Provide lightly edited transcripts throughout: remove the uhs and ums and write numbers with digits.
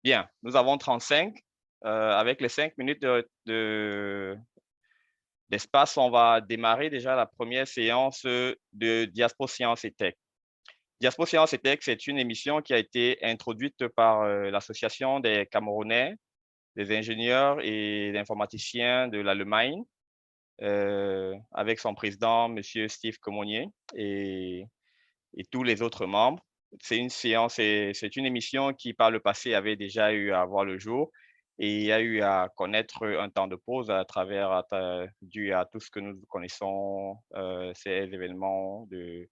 Bien, nous avons 35. Avec les 5 minutes d'espace, on va démarrer déjà la première séance de Diaspo Science et Tech. Diaspo Science et Tech, c'est une émission qui a été introduite par l'Association des Camerounais, des ingénieurs et informaticiens de l'Allemagne, avec son président, M. Steve Comonier, et tous les autres membres. C'est une séance, c'est une émission qui, par le passé, avait déjà eu à voir le jour et a eu à connaître un temps de pause dû à tout ce que nous connaissons, ces événements de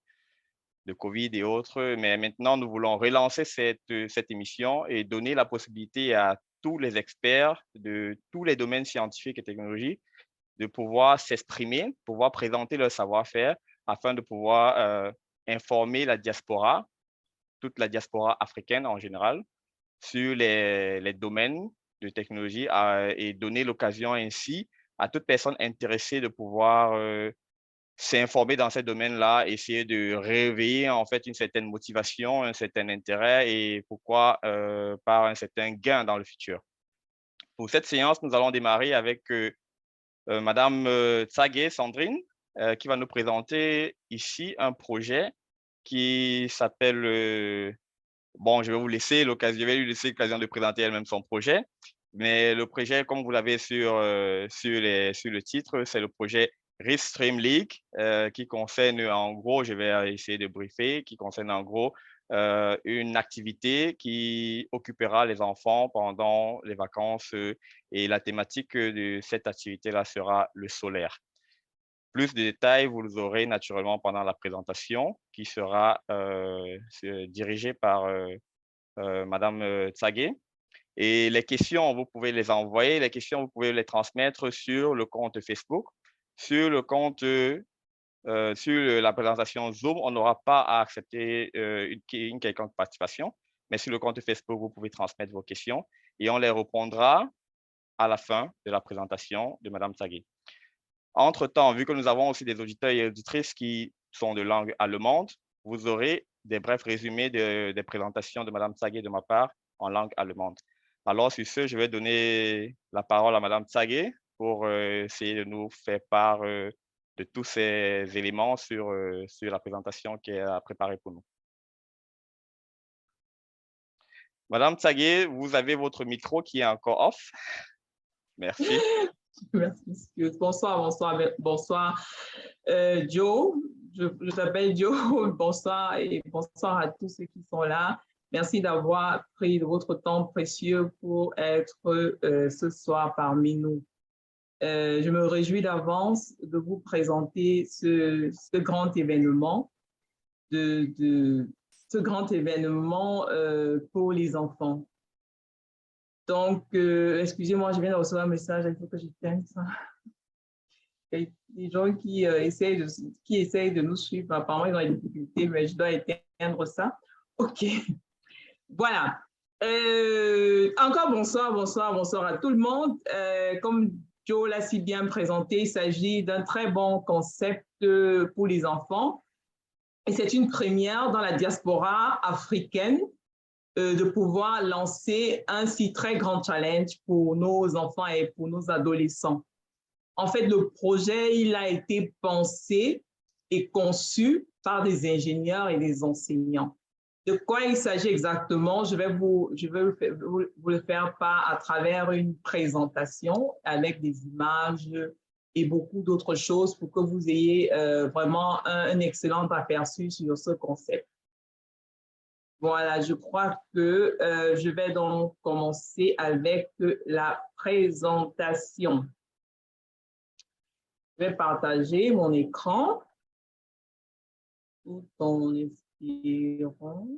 Covid et autres. Mais maintenant, nous voulons relancer cette émission et donner la possibilité à tous les experts de tous les domaines scientifiques et technologiques de pouvoir s'exprimer, pouvoir présenter leur savoir-faire afin de pouvoir informer la diaspora, toute la diaspora africaine en général, sur les domaines de technologie et donner l'occasion ainsi à toute personne intéressée de pouvoir s'informer dans ces domaines-là, essayer de réveiller en fait une certaine motivation, un certain intérêt et pourquoi par un certain gain dans le futur. Pour cette séance, nous allons démarrer avec Madame Tsagé Sandrine, qui va nous présenter ici un projet qui s'appelle, bon, je vais lui laisser l'occasion de présenter elle-même son projet, mais le projet, comme vous l'avez sur le titre, c'est le projet Restream League, qui concerne en gros, je vais essayer de briefer, qui concerne en gros une activité qui occupera les enfants pendant les vacances et la thématique de cette activité-là sera le solaire. Plus de détails, vous les aurez naturellement pendant la présentation qui sera dirigée par Madame Tsagé. Et les questions, vous pouvez les envoyer, les questions, vous pouvez les transmettre sur le compte Facebook, sur le compte, sur la présentation Zoom, on n'aura pas à accepter une quelconque participation, mais sur le compte Facebook, vous pouvez transmettre vos questions et on les répondra à la fin de la présentation de Madame Tsagé. Entre-temps, vu que nous avons aussi des auditeurs et auditrices qui sont de langue allemande, vous aurez des brefs résumés des présentations de Madame Tsagé de ma part en langue allemande. Alors, sur ce, je vais donner la parole à Madame Tsagé pour essayer de nous faire part de tous ces éléments sur la présentation qu'elle a préparée pour nous. Madame Tsagé, vous avez votre micro qui est encore off. Merci. Merci, monsieur. Bonsoir, bonsoir, bonsoir, Joe. Je t'appelle Joe. Bonsoir et bonsoir à tous ceux qui sont là. Merci d'avoir pris de votre temps précieux pour être ce soir parmi nous. Je me réjouis d'avance de vous présenter ce grand événement, ce grand événement pour les enfants. Donc, excusez-moi, je viens de recevoir un message, il faut que j'éteigne ça. Il y a des gens qui essayent de nous suivre. Apparemment, ils ont des difficultés, mais je dois éteindre ça. OK. Voilà. Encore bonsoir, bonsoir, bonsoir à tout le monde. Comme Joe l'a si bien présenté, il s'agit d'un très bon concept pour les enfants. Et c'est une première dans la diaspora africaine de pouvoir lancer un si très grand challenge pour nos enfants et pour nos adolescents. En fait, le projet, il a été pensé et conçu par des ingénieurs et des enseignants. De quoi il s'agit exactement? Je vais vous le faire part à travers une présentation avec des images et beaucoup d'autres choses pour que vous ayez vraiment un excellent aperçu sur ce concept. Voilà, je crois que je vais donc commencer avec la présentation. Je vais partager mon écran tout en espérant.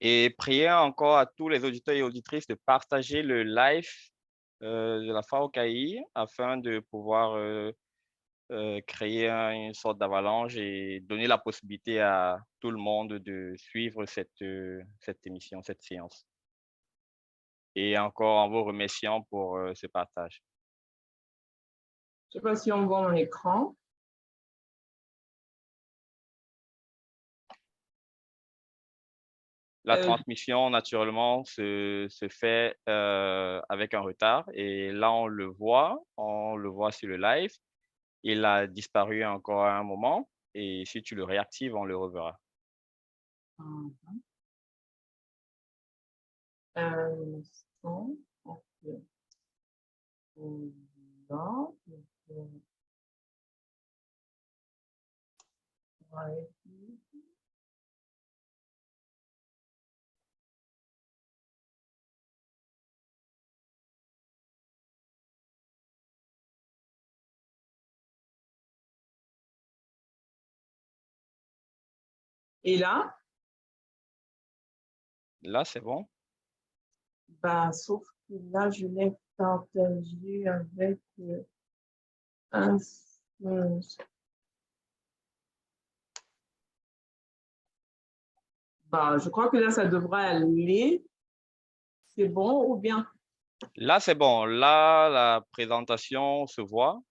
Et priez encore à tous les auditeurs et auditrices de partager le live de la FAOKI afin de pouvoir créer une sorte d'avalanche et donner la possibilité à tout le monde de suivre cette émission, cette séance. Et encore en vous remerciant pour ce partage. Je ne sais pas si on voit mon écran. La transmission, naturellement, se fait avec un retard. Et là, on le voit sur le live. Il a disparu encore à un moment. Et si tu le réactives, on le reverra. Un instant. Ok. Là, ouais. Et là, Là, c'est bon. bah, sauf que là, je l'ai partagé avec un. Bah, je crois que là, ça devrait aller. C'est bon ou bien? Là, c'est bon. Là, la présentation se voit.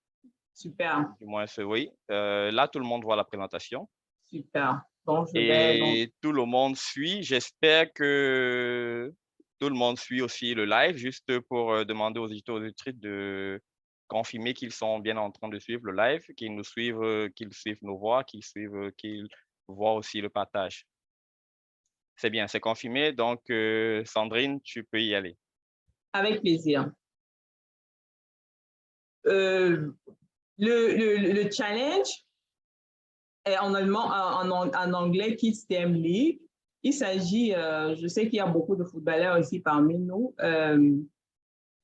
Super, Du moins, oui. Là, tout le monde voit la présentation. super. Donc, je vais. Donc, Et tout le monde suit. J'espère que tout le monde suit aussi le live, juste pour demander aux auditeurs et aux auditrices de confirmer qu'ils sont bien en train de suivre le live, qu'ils nous suivent, qu'ils suivent nos voix, qu'ils voient aussi le partage. C'est bien, c'est confirmé. Donc, Sandrine, tu peux y aller. avec plaisir. Le challenge est en allemand, en anglais, Kids STEM League. Il s'agit, je sais qu'il y a beaucoup de footballeurs ici parmi nous,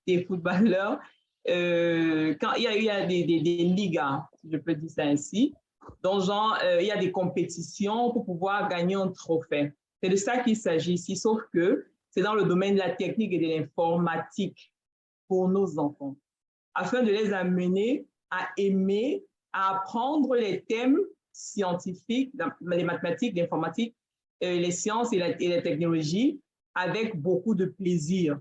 des footballeurs. Quand il y a des ligas, si je peux dire ça ainsi, donc genre, il y a des compétitions pour pouvoir gagner un trophée. C'est de ça qu'il s'agit ici, sauf que c'est dans le domaine de la technique et de l'informatique pour nos enfants, afin de les amener à aimer, à apprendre les thèmes scientifiques, les mathématiques, l'informatique, les sciences et la technologie avec beaucoup de plaisir.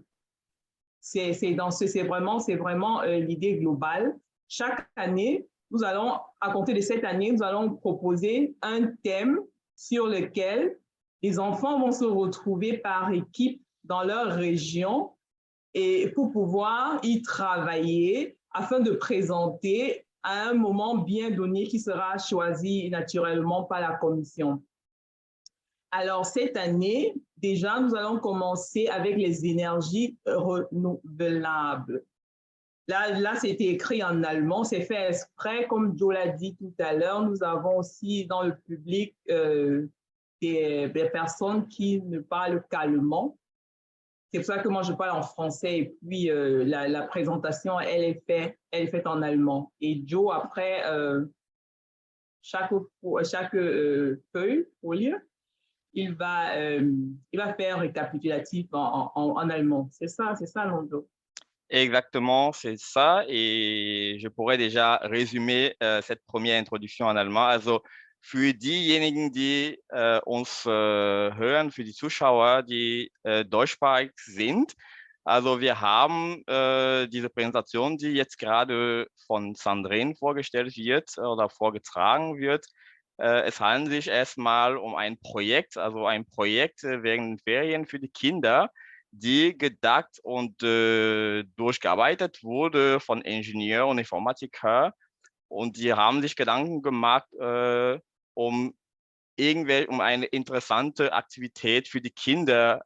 C'est vraiment l'idée globale. Chaque année, nous allons, à compter de cette année, nous allons proposer un thème sur lequel les enfants vont se retrouver par équipe dans leur région et pour pouvoir y travailler afin de présenter à un moment bien donné qui sera choisi naturellement par la commission. Alors, cette année, déjà, nous allons commencer avec les énergies renouvelables. Là c'était écrit en allemand, c'est fait exprès, comme Joe l'a dit tout à l'heure. Nous avons aussi dans le public des personnes qui ne parlent qu'allemand. C'est pour ça que moi, je parle en français et puis la présentation, elle est faite en allemand. Et Joe, après, chaque feuille, folie, il va faire récapitulatif en allemand. C'est ça, non, Joe? Exactement, c'est ça. Et je pourrais déjà résumer cette première introduction en allemand. Also, für diejenigen, die uns hören, für die Zuschauer, die deutschsprachig sind. Also wir haben diese Präsentation, die jetzt gerade von Sandrine vorgestellt wird oder vorgetragen wird. Es handelt sich erstmal um ein Projekt, also ein Projekt während den Ferien für die Kinder, die gedacht und durchgearbeitet wurde von Ingenieur und Informatiker. Und die haben sich Gedanken gemacht, um eine interessante Aktivität für die Kinder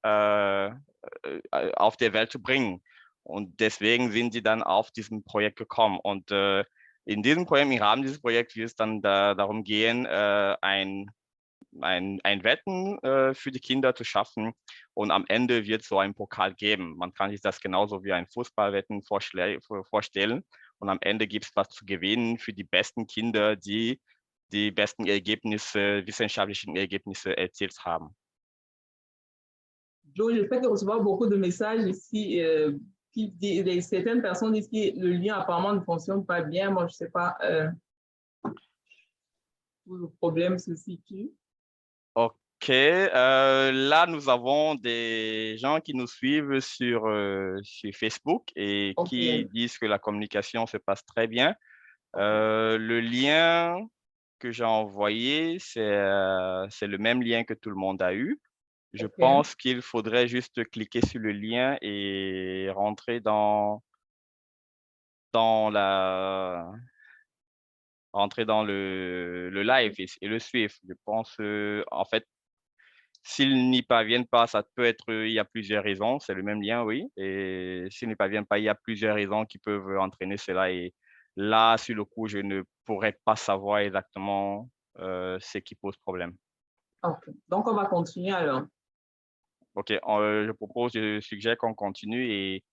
auf der Welt zu bringen. Und deswegen sind sie dann auf diesem Projekt gekommen. Und in diesem Projekt, im Rahmen dieses Projekts wird es dann darum gehen, ein Wetten für die Kinder zu schaffen und am Ende wird es so einen Pokal geben. Man kann sich das genauso wie ein Fußballwetten vorstellen und am Ende gibt es was zu gewinnen für die besten Kinder, die die besten Ergebnisse, wissenschaftlichen Ergebnisse erzielt haben. Joe, je fais que recevoir beaucoup de messages ici certaines personnes disent que le lien apparemment ne fonctionne pas bien. Moi, je ne sais pas où le problème se situe. Ok, là nous avons des gens qui nous suivent sur Facebook et qui disent que la communication se passe très bien. Le lien que j'ai envoyé, c'est le même lien que tout le monde a eu. Je OK. pense qu'il faudrait juste cliquer sur le lien et rentrer dans la rentrer dans le live et le suivre. Je pense, en fait, s'ils n'y parviennent pas, ça peut être, il y a plusieurs raisons, c'est le même lien, oui. Et s'ils n'y parviennent pas, il y a plusieurs raisons qui peuvent entraîner cela. Et là, sur le coup, je ne pourrais pas savoir exactement ce qui pose problème. OK. Donc, on va continuer alors. OK, je suggère qu'on continue et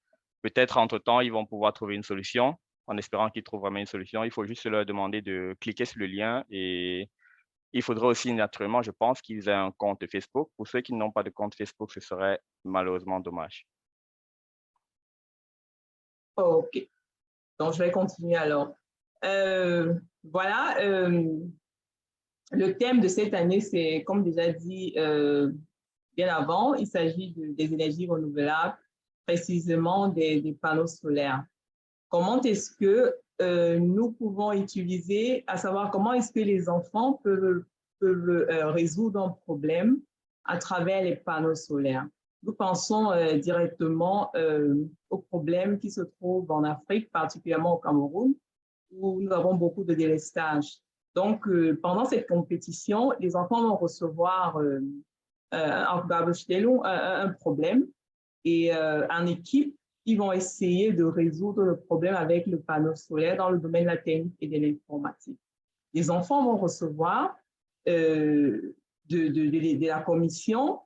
peut-être entre-temps, ils vont pouvoir trouver une solution. En espérant qu'ils trouvent vraiment une solution, il faut juste leur demander de cliquer sur le lien et il faudrait aussi naturellement, je pense, qu'ils aient un compte Facebook. Pour ceux qui n'ont pas de compte Facebook, ce serait malheureusement dommage. OK. Donc, je vais continuer alors. Voilà, le thème de cette année, c'est, comme déjà dit bien avant, il s'agit des énergies renouvelables, précisément des panneaux solaires. Comment est-ce que nous pouvons utiliser, à savoir comment est-ce que les enfants peuvent résoudre un problème à travers les panneaux solaires. Nous pensons directement aux problèmes qui se trouvent en Afrique, particulièrement au Cameroun, où nous avons beaucoup de délestage. Donc, pendant cette compétition, les enfants vont recevoir un problème et en équipe, ils vont essayer de résoudre le problème avec le panneau solaire dans le domaine de la technique et de l'informatique. Les enfants vont recevoir de la commission,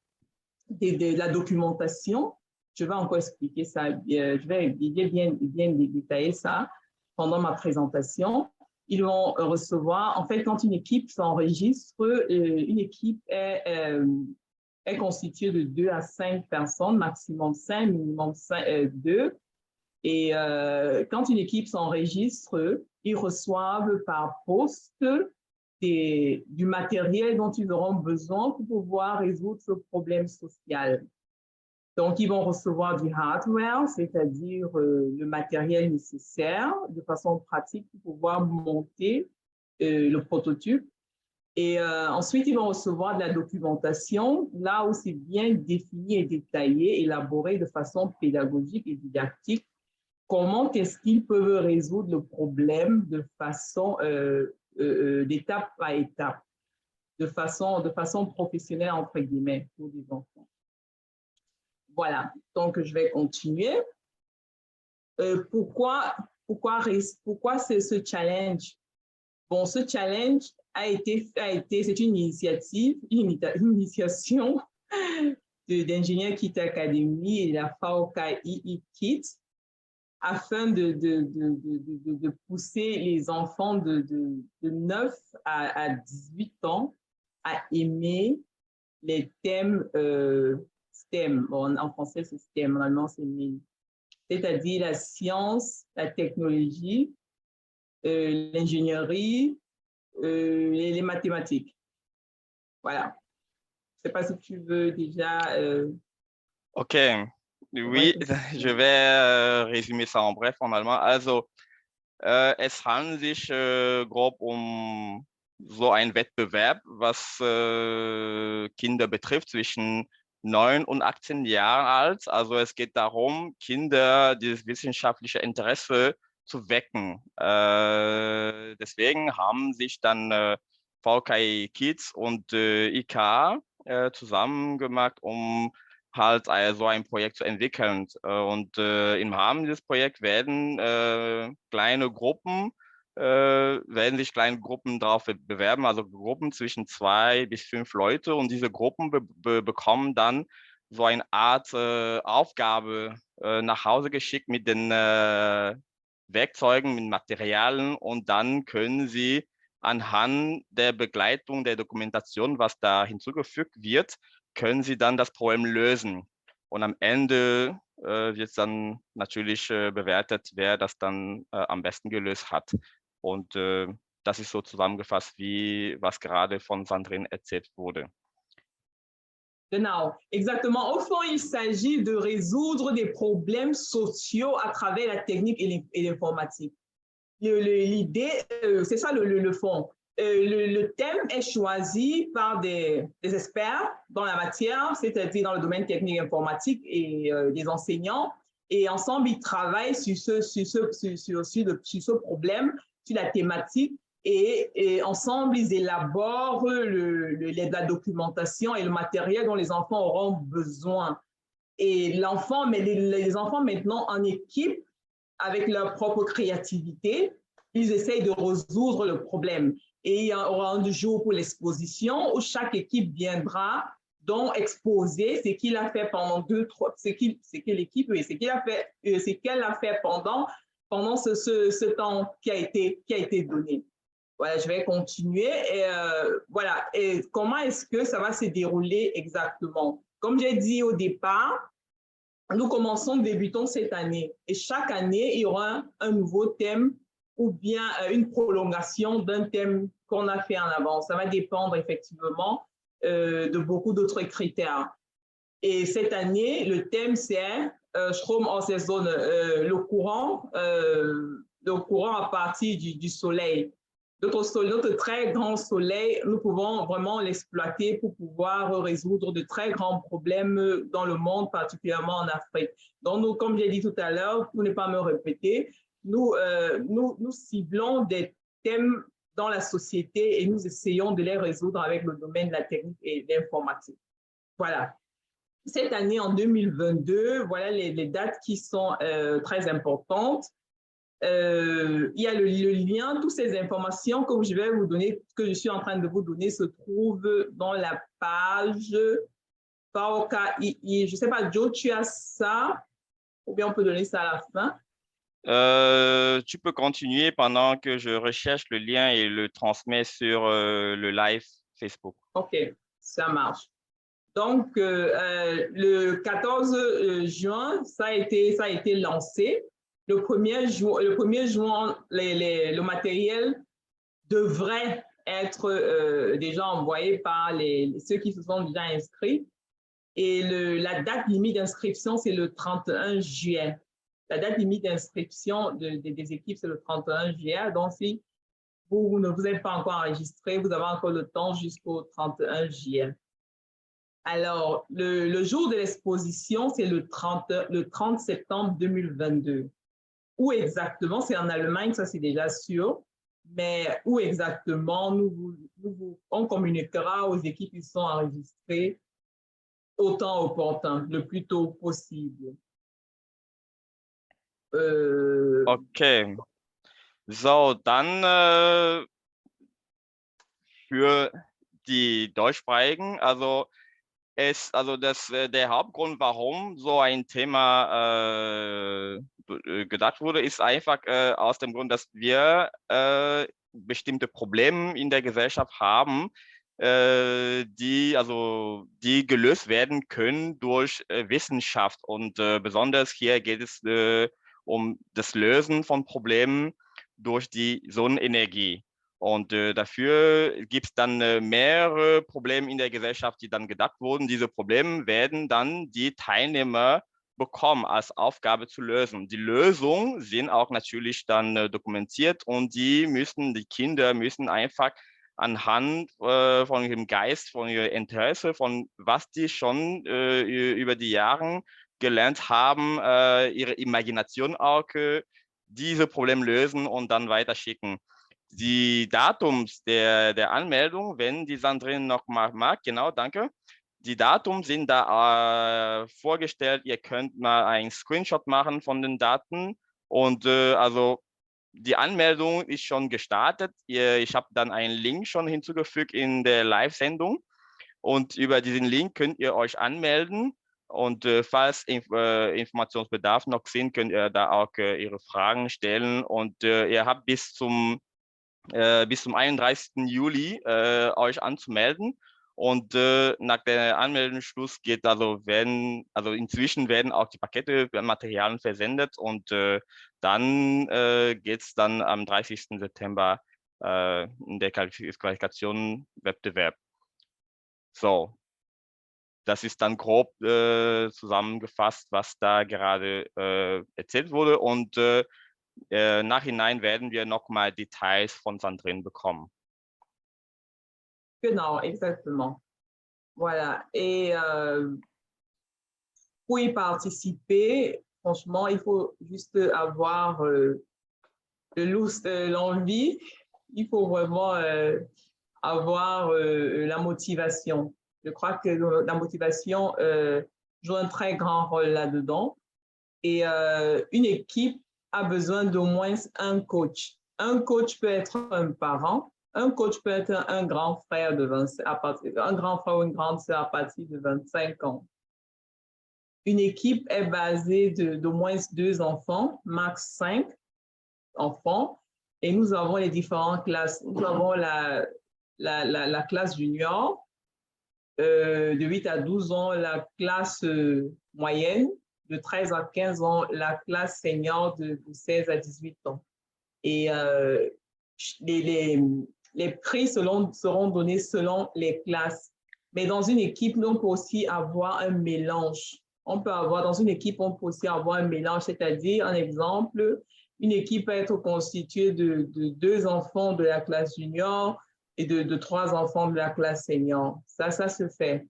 de la documentation. Je vais encore expliquer ça, je vais bien détailler ça pendant ma présentation. Ils vont recevoir, en fait, quand une équipe s'enregistre, une équipe est constituée de 2 à 5 personnes, maximum 5, minimum 2. Et quand une équipe s'enregistre, ils reçoivent par poste du matériel dont ils auront besoin pour pouvoir résoudre ce problème social. Donc, ils vont recevoir du hardware, c'est-à-dire le matériel nécessaire de façon pratique pour pouvoir monter le prototype. Et ensuite, ils vont recevoir de la documentation, là où c'est bien défini et détaillé, élaboré de façon pédagogique et didactique. Comment est-ce qu'ils peuvent résoudre le problème de façon, d'étape par étape, de façon professionnelle, entre guillemets, pour les enfants. Voilà, donc je vais continuer. Pourquoi c'est ce challenge? Bon, ce challenge c'est une initiative, une initiation d'Ingénieurs Kit Academy et de la FAOKI Kit afin de pousser les enfants de 9 à 18 ans à aimer les thèmes STEM. Bon, en français, c'est STEM, en allemand, c'est MIL. C'est-à-dire la science, la technologie, l'ingénierie, les mathématiques. Voilà. Je ne sais pas si tu veux déjà... OK, oui, je vais résumer ça en bref en allemand. Also, es handelt sich grob so einen Wettbewerb, was Kinder betrifft zwischen 9 und 18 Jahren alt. Also es geht darum, Kinder dieses wissenschaftliche Interesse zu wecken. Deswegen haben sich dann VKI Kids und IK zusammen gemacht, um halt so ein Projekt zu entwickeln. Und im Rahmen dieses Projekts werden werden sich kleine Gruppen darauf bewerben, also Gruppen zwischen 2 bis 5 Leute. Und diese Gruppen bekommen dann so eine Art Aufgabe nach Hause geschickt mit den Werkzeugen, mit Materialien. Und dann können sie anhand der Begleitung der Dokumentation, was da hinzugefügt wird, können sie dann das Problem lösen. Und am Ende wird dann natürlich bewertet, wer das dann am besten gelöst hat. Und das ist so zusammengefasst, was gerade von Sandrine erzählt wurde. Genau, exactement. Au fond, il s'agit de résoudre des problèmes sociaux à travers la technique et l'informatique. L'idée, c'est ça le fond. le thème est choisi par des experts dans la matière, c'est-à-dire dans le domaine technique informatique et des enseignants. Et ensemble, ils travaillent sur ce problème, sur la thématique. Et ensemble, ils élaborent la documentation et le matériel dont les enfants auront besoin. Et l'enfant, mais les enfants maintenant en équipe, avec leur propre créativité, ils essayent de résoudre le problème. Et il y aura un jour pour l'exposition où chaque équipe viendra donc exposer ce qu'il a fait pendant ce que l'équipe, ce qu'elle a fait pendant ce temps qui a été donné. Voilà, je vais continuer. Et voilà. Et comment est-ce que ça va se dérouler exactement? Comme j'ai dit au départ, nous débutons cette année. Et chaque année, il y aura un nouveau thème ou bien une prolongation d'un thème qu'on a fait en avant. Ça va dépendre effectivement de beaucoup d'autres critères. Et cette année, le thème, c'est Strom aus der Sonne, le courant à partir du soleil. Notre très grand soleil, nous pouvons vraiment l'exploiter pour pouvoir résoudre de très grands problèmes dans le monde, particulièrement en Afrique. Donc, nous, comme j'ai dit tout à l'heure, pour ne pas me répéter, nous ciblons des thèmes dans la société et nous essayons de les résoudre avec le domaine de la technique et de l'informatique. Voilà. Cette année, en 2022, voilà les dates qui sont très importantes. Il y a le lien, toutes ces informations que je vais vous donner, que je suis en train de vous donner, se trouvent dans la page PAOKII. Je ne sais pas, Joe, tu as ça? Ou bien on peut donner ça à la fin? Tu peux continuer pendant que je recherche le lien et le transmets sur le live Facebook. OK, ça marche. Donc, le 14 juin, ça a été lancé. Le 1er juin, le matériel devrait être déjà envoyé par ceux qui se sont déjà inscrits. Et la date limite d'inscription, c'est le 31 juillet. La date limite d'inscription des équipes, c'est le 31 juillet. Donc, si vous ne vous êtes pas encore enregistré, vous avez encore le temps jusqu'au 31 juillet. Alors, le jour de l'exposition, c'est le 30 septembre 2022. Où exactement? C'est en Allemagne, ça c'est déjà sûr. Mais où exactement? On communiquera aux équipes qui sont enregistrées au temps opportun, le plus tôt possible. Okay. So, dann für die Deutschsprachigen, also der Hauptgrund, warum so ein Thema gedacht wurde, ist einfach aus dem Grund, dass wir bestimmte Probleme in der Gesellschaft haben, die gelöst werden können durch Wissenschaft. Und besonders hier geht es um das Lösen von Problemen durch die Sonnenenergie. Und dafür gibt es dann mehrere Probleme in der Gesellschaft, die dann gedacht wurden. Diese Probleme werden dann die Teilnehmer bekommen, als Aufgabe zu lösen. Die Lösungen sind auch natürlich dann dokumentiert und die Kinder müssen einfach anhand von ihrem Geist, von ihrem Interesse, von was die schon über die Jahre gelernt haben, ihre Imagination auch diese Probleme lösen und dann weiterschicken. Die Datums der Anmeldung, wenn die Sandrine noch mal mag, genau, danke. Die Datum sind da vorgestellt. Ihr könnt mal einen Screenshot machen von den Daten und also die Anmeldung ist schon gestartet. Ich habe dann einen Link schon hinzugefügt in der Live-Sendung und über diesen Link könnt ihr euch anmelden und falls Informationsbedarf noch sind, könnt ihr da auch ihre Fragen stellen und ihr habt bis zum 31. Juli euch anzumelden. Und nach der Anmeldeschluss geht inzwischen werden auch die Pakete Materialien versendet und dann geht es dann am 30. September in der Qualifikation Wettbewerb. So, das ist dann grob zusammengefasst, was da gerade erzählt wurde und nachhinein werden wir nochmal Details von Sandrine bekommen. Genau, exactement. Voilà. Et pour y participer, franchement, il faut juste avoir l'envie. Il faut vraiment avoir la motivation. Je crois que la motivation joue un très grand rôle là-dedans. Et une équipe a besoin d'au moins un coach. Un coach peut être un parent, un coach peut être un grand frère un grand frère ou une grande sœur à partir de 25 ans. Une équipe est basée d'au moins 2 enfants, max 5 enfants, et nous avons les différentes classes. Nous avons la classe junior, de 8 à 12 ans, la classe moyenne, de 13 à 15 ans, la classe senior de 16 à 18 ans. Et les prix seront donnés selon les classes. Mais dans une équipe, on peut aussi avoir un mélange. Dans une équipe, on peut aussi avoir un mélange, c'est-à-dire, un exemple, une équipe peut être constituée de 2 enfants de la classe junior et de 3 enfants de la classe senior. Ça se fait.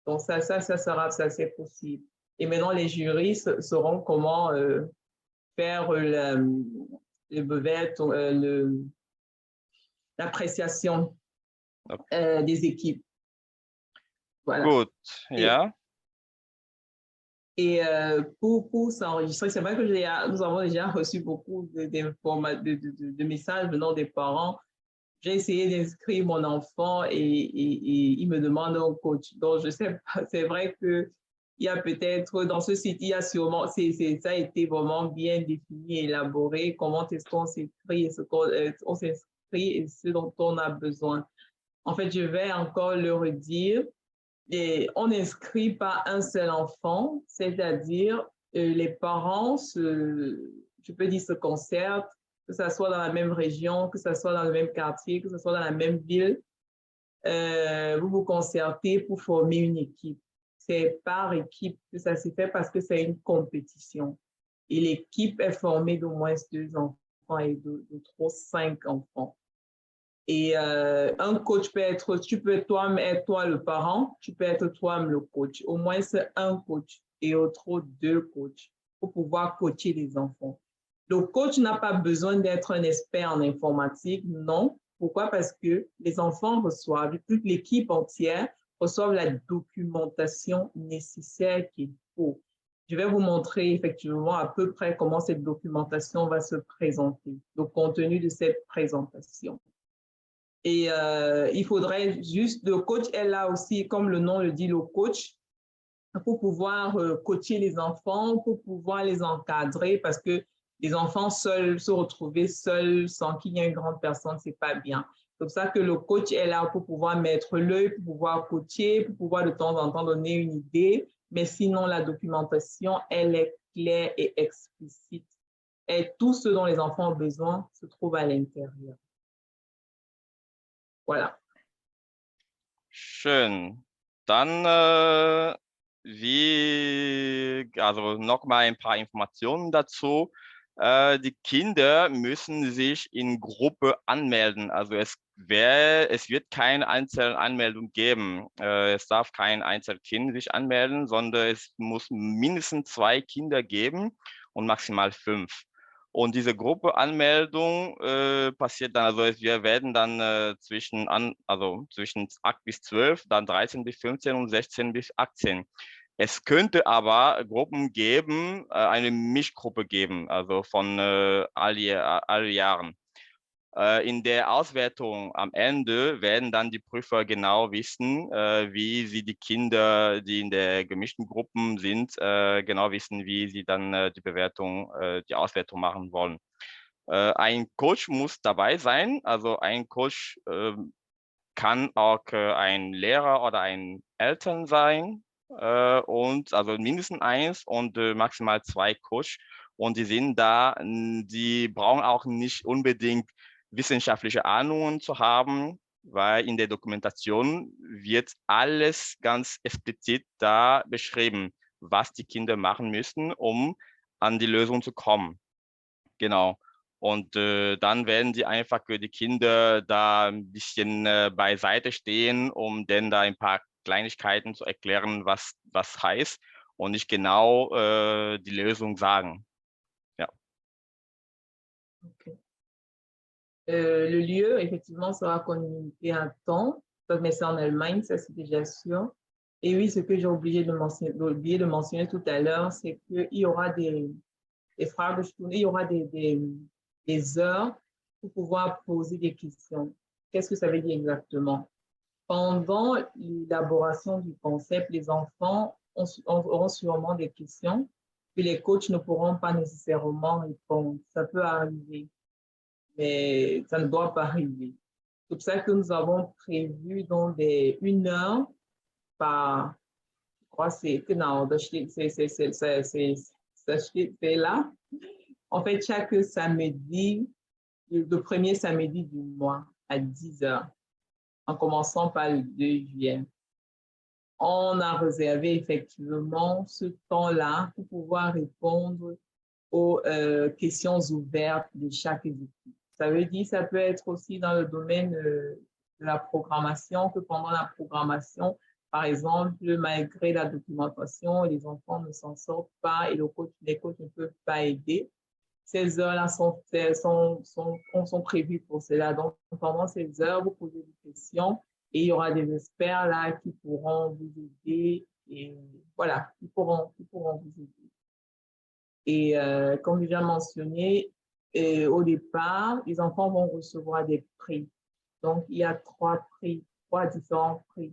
Donc, ça c'est possible. Et maintenant, les jurys sauront comment faire l'appréciation des équipes. Voilà. Gut, ja. Et pour s'enregistrer, c'est vrai que nous avons déjà reçu beaucoup de messages venant des parents. J'ai essayé d'inscrire mon enfant et il me demande un coach. Donc, je sais pas, c'est vrai que il y a peut-être, dans ce site, il y a sûrement, ça a été vraiment bien défini, élaboré, comment est-ce qu'on s'inscrit et on s'inscrit et ce dont on a besoin. En fait, je vais encore le redire, et on n'inscrit pas un seul enfant, c'est-à-dire les parents, je peux dire, se concertent, que ce soit dans la même région, que ce soit dans le même quartier, que ce soit dans la même ville, vous vous concertez pour former une équipe. C'est par équipe que ça se fait parce que c'est une compétition. Et l'équipe est formée d'au moins 2 enfants et de trop 5 enfants. Et un coach peut être, tu peux toi-même être toi le parent, tu peux être toi-même le coach. Au moins c'est un coach et au trop 2 coachs pour pouvoir coacher les enfants. Le coach n'a pas besoin d'être un expert en informatique, non. Pourquoi? Parce que les enfants reçoivent, toute l'équipe entière reçoivent la documentation nécessaire qu'il faut. Je vais vous montrer effectivement à peu près comment cette documentation va se présenter, le contenu de cette présentation. Et il faudrait juste, le coach est là aussi, comme le nom le dit, le coach, pour pouvoir coacher les enfants, pour pouvoir les encadrer, parce que les enfants seuls, se retrouver seuls sans qu'il y ait une grande personne, c'est pas bien. C'est pour ça que le coach est là pour pouvoir mettre l'œil, pour pouvoir coacher, pour pouvoir de temps en temps donner une idée, mais sinon la documentation, elle est claire et explicite. Et tout ce dont les enfants ont besoin se trouve à l'intérieur. Voilà. Schön. Dann also nochmal ein paar Informationen dazu. Die Kinder müssen sich in Gruppe anmelden. Also es wird keine Einzelanmeldung geben. Es darf kein Einzelkind sich anmelden, sondern es muss mindestens 2 Kinder geben und maximal 5. Und diese Gruppeanmeldung passiert dann, also wir werden dann zwischen 8 bis 12, dann 13 bis 15 und 16 bis 18. Es könnte aber Gruppen geben, eine Mischgruppe geben, also von all Jahren. In der Auswertung am Ende werden dann die Prüfer genau wissen, wie sie die Kinder, die in der gemischten Gruppen sind, genau wissen, wie sie dann die Auswertung machen wollen. Ein Coach muss dabei sein, also ein Coach kann auch ein Lehrer oder ein Eltern sein und also mindestens 1 und maximal 2 Coach. Und die brauchen auch nicht unbedingt wissenschaftliche Ahnungen zu haben, weil in der Dokumentation wird alles ganz explizit da beschrieben, was die Kinder machen müssen, um an die Lösung zu kommen. Genau. Und dann werden die Kinder da ein bisschen beiseite stehen, um dann da ein paar Kleinigkeiten zu erklären, was heißt und nicht genau die Lösung sagen. Ja. Ok. Le lieu, effectivement, sera communiqué à temps, mais c'est en Allemagne, ça c'est déjà sûr. Et oui, ce que j'ai oublié de mentionner tout à l'heure, c'est qu'il y aura des Fragestunde, il y aura des heures pour pouvoir poser des questions. Qu'est-ce que ça veut dire exactement? Pendant l'élaboration du concept, les enfants auront sûrement des questions que les coachs ne pourront pas nécessairement répondre. Ça peut arriver, mais ça ne doit pas arriver. C'est pour ça que nous avons prévu donc une heure par, je crois, c'est là. En fait, chaque samedi, le premier samedi du mois à 10 heures, en commençant par le 2 juillet. On a réservé effectivement ce temps-là pour pouvoir répondre aux questions ouvertes de chaque équipe. Ça veut dire, ça peut être aussi dans le domaine de la programmation, que pendant la programmation, par exemple, malgré la documentation, les enfants ne s'en sortent pas et les coachs ne peuvent pas aider. Ces heures-là sont prévues pour cela. Donc, pendant ces heures, vous posez des questions et il y aura des experts là qui pourront vous aider et voilà, qui pourront vous aider. Et comme déjà mentionné, au départ, les enfants vont recevoir des prix. Donc, il y a trois différents prix.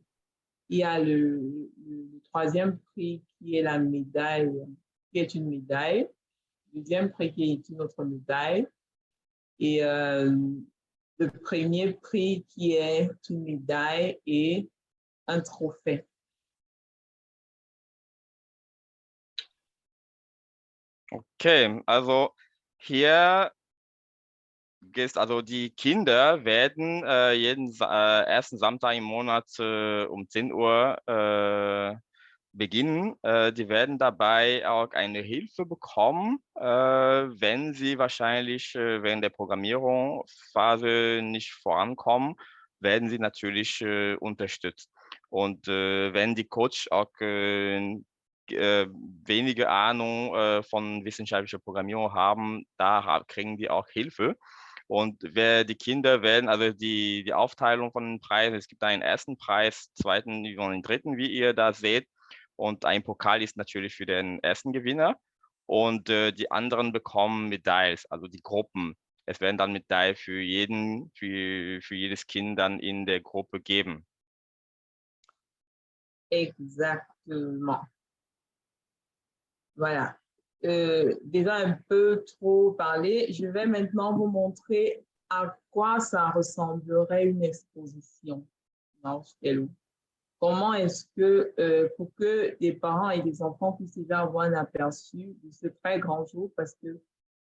Il y a le troisième prix qui est la médaille, qui est une médaille. Le deuxième prix qui est une autre médaille. Et le premier prix qui est une médaille et un trophée. Okay, also hier also die Kinder werden jeden ersten Samstag im Monat um 10 Uhr beginnen. Die werden dabei auch eine Hilfe bekommen, wenn sie wahrscheinlich während der Programmierungsphase nicht vorankommen, werden sie natürlich unterstützt. Und wenn die Coach auch wenige Ahnung von wissenschaftlicher Programmierung haben, da kriegen die auch Hilfe. Und die Kinder werden, also die Aufteilung von den Preisen, es gibt einen ersten Preis, zweiten und einen dritten, wie ihr da seht. Und ein Pokal ist natürlich für den ersten Gewinner. Und die anderen bekommen Medailles, also die Gruppen. Es werden dann Medaillen für jedes Kind dann in der Gruppe geben. Exactement. Voilà. Déjà un peu trop parlé. Je vais maintenant vous montrer à quoi ça ressemblerait une exposition. Comment est-ce que, pour que des parents et des enfants puissent déjà avoir un aperçu de ce très grand jour, parce que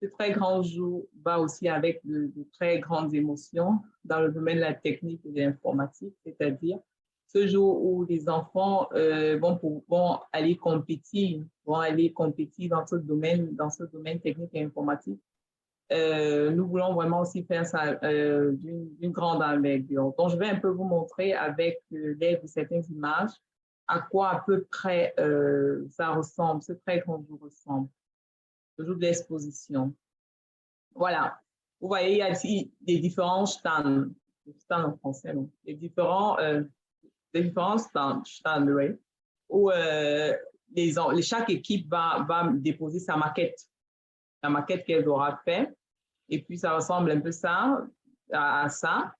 ce très grand jour va aussi avec de très grandes émotions dans le domaine de la technique et de l'informatique, c'est-à-dire ce jour où les enfants vont aller compétir dans ce domaine technique et informatique. Nous voulons vraiment aussi faire ça d'une grande envergure. Donc, je vais un peu vous montrer avec l'aide de certaines images à quoi à peu près ça ressemble, ce très grand jour ressemble, le jour de l'exposition. Voilà. Vous voyez, il y a ici des différents stands en français, non? Des différents stands, oui, où chaque équipe va déposer sa maquette, la maquette qu'elle aura fait. Et puis, ça ressemble un peu à ça.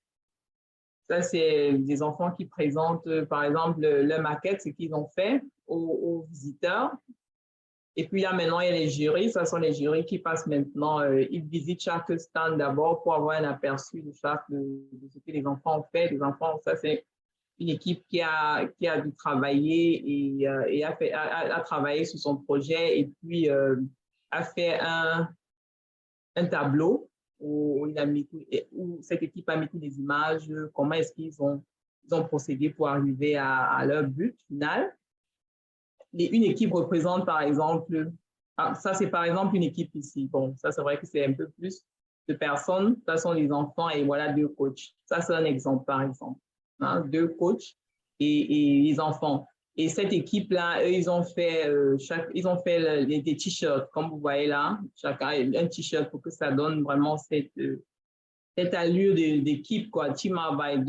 Ça, c'est des enfants qui présentent, par exemple, leur maquette, ce qu'ils ont fait aux visiteurs. Et puis là, maintenant, il y a les jurys. Ce sont les jurys qui passent maintenant. Ils visitent chaque stand d'abord pour avoir un aperçu de ce que les enfants ont fait. Les enfants, ça, c'est une équipe qui a dû travailler et a travaillé sur son projet et puis a fait un tableau où cette équipe a mis toutes les images, comment est-ce qu'ils ont procédé pour arriver à leur but final. Une équipe représente, par exemple, ça c'est par exemple une équipe ici. Bon, ça c'est vrai que c'est un peu plus de personnes, ça sont les enfants et voilà 2 coachs. Ça, c'est un exemple, par exemple. Hein, 2 coachs et les enfants. Et cette équipe-là, eux, ils ont fait, des t-shirts, comme vous voyez là, chacun un t-shirt pour que ça donne vraiment cette allure d'équipe, quoi, team arbeit,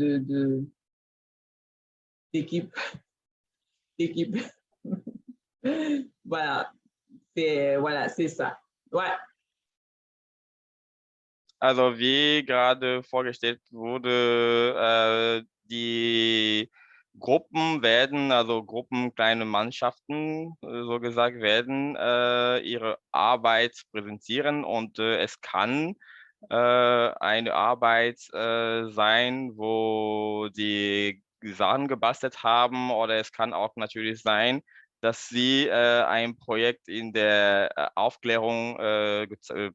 d'équipe, d'équipe. Voilà, c'est ça. Ouais. Also wie gerade vorgestellt wurde, die Gruppen werden, also Gruppen, kleine Mannschaften, so gesagt, werden ihre Arbeit präsentieren und es kann eine Arbeit sein, wo die Sachen gebastelt haben, oder es kann auch natürlich sein, dass sie ein Projekt in der Aufklärung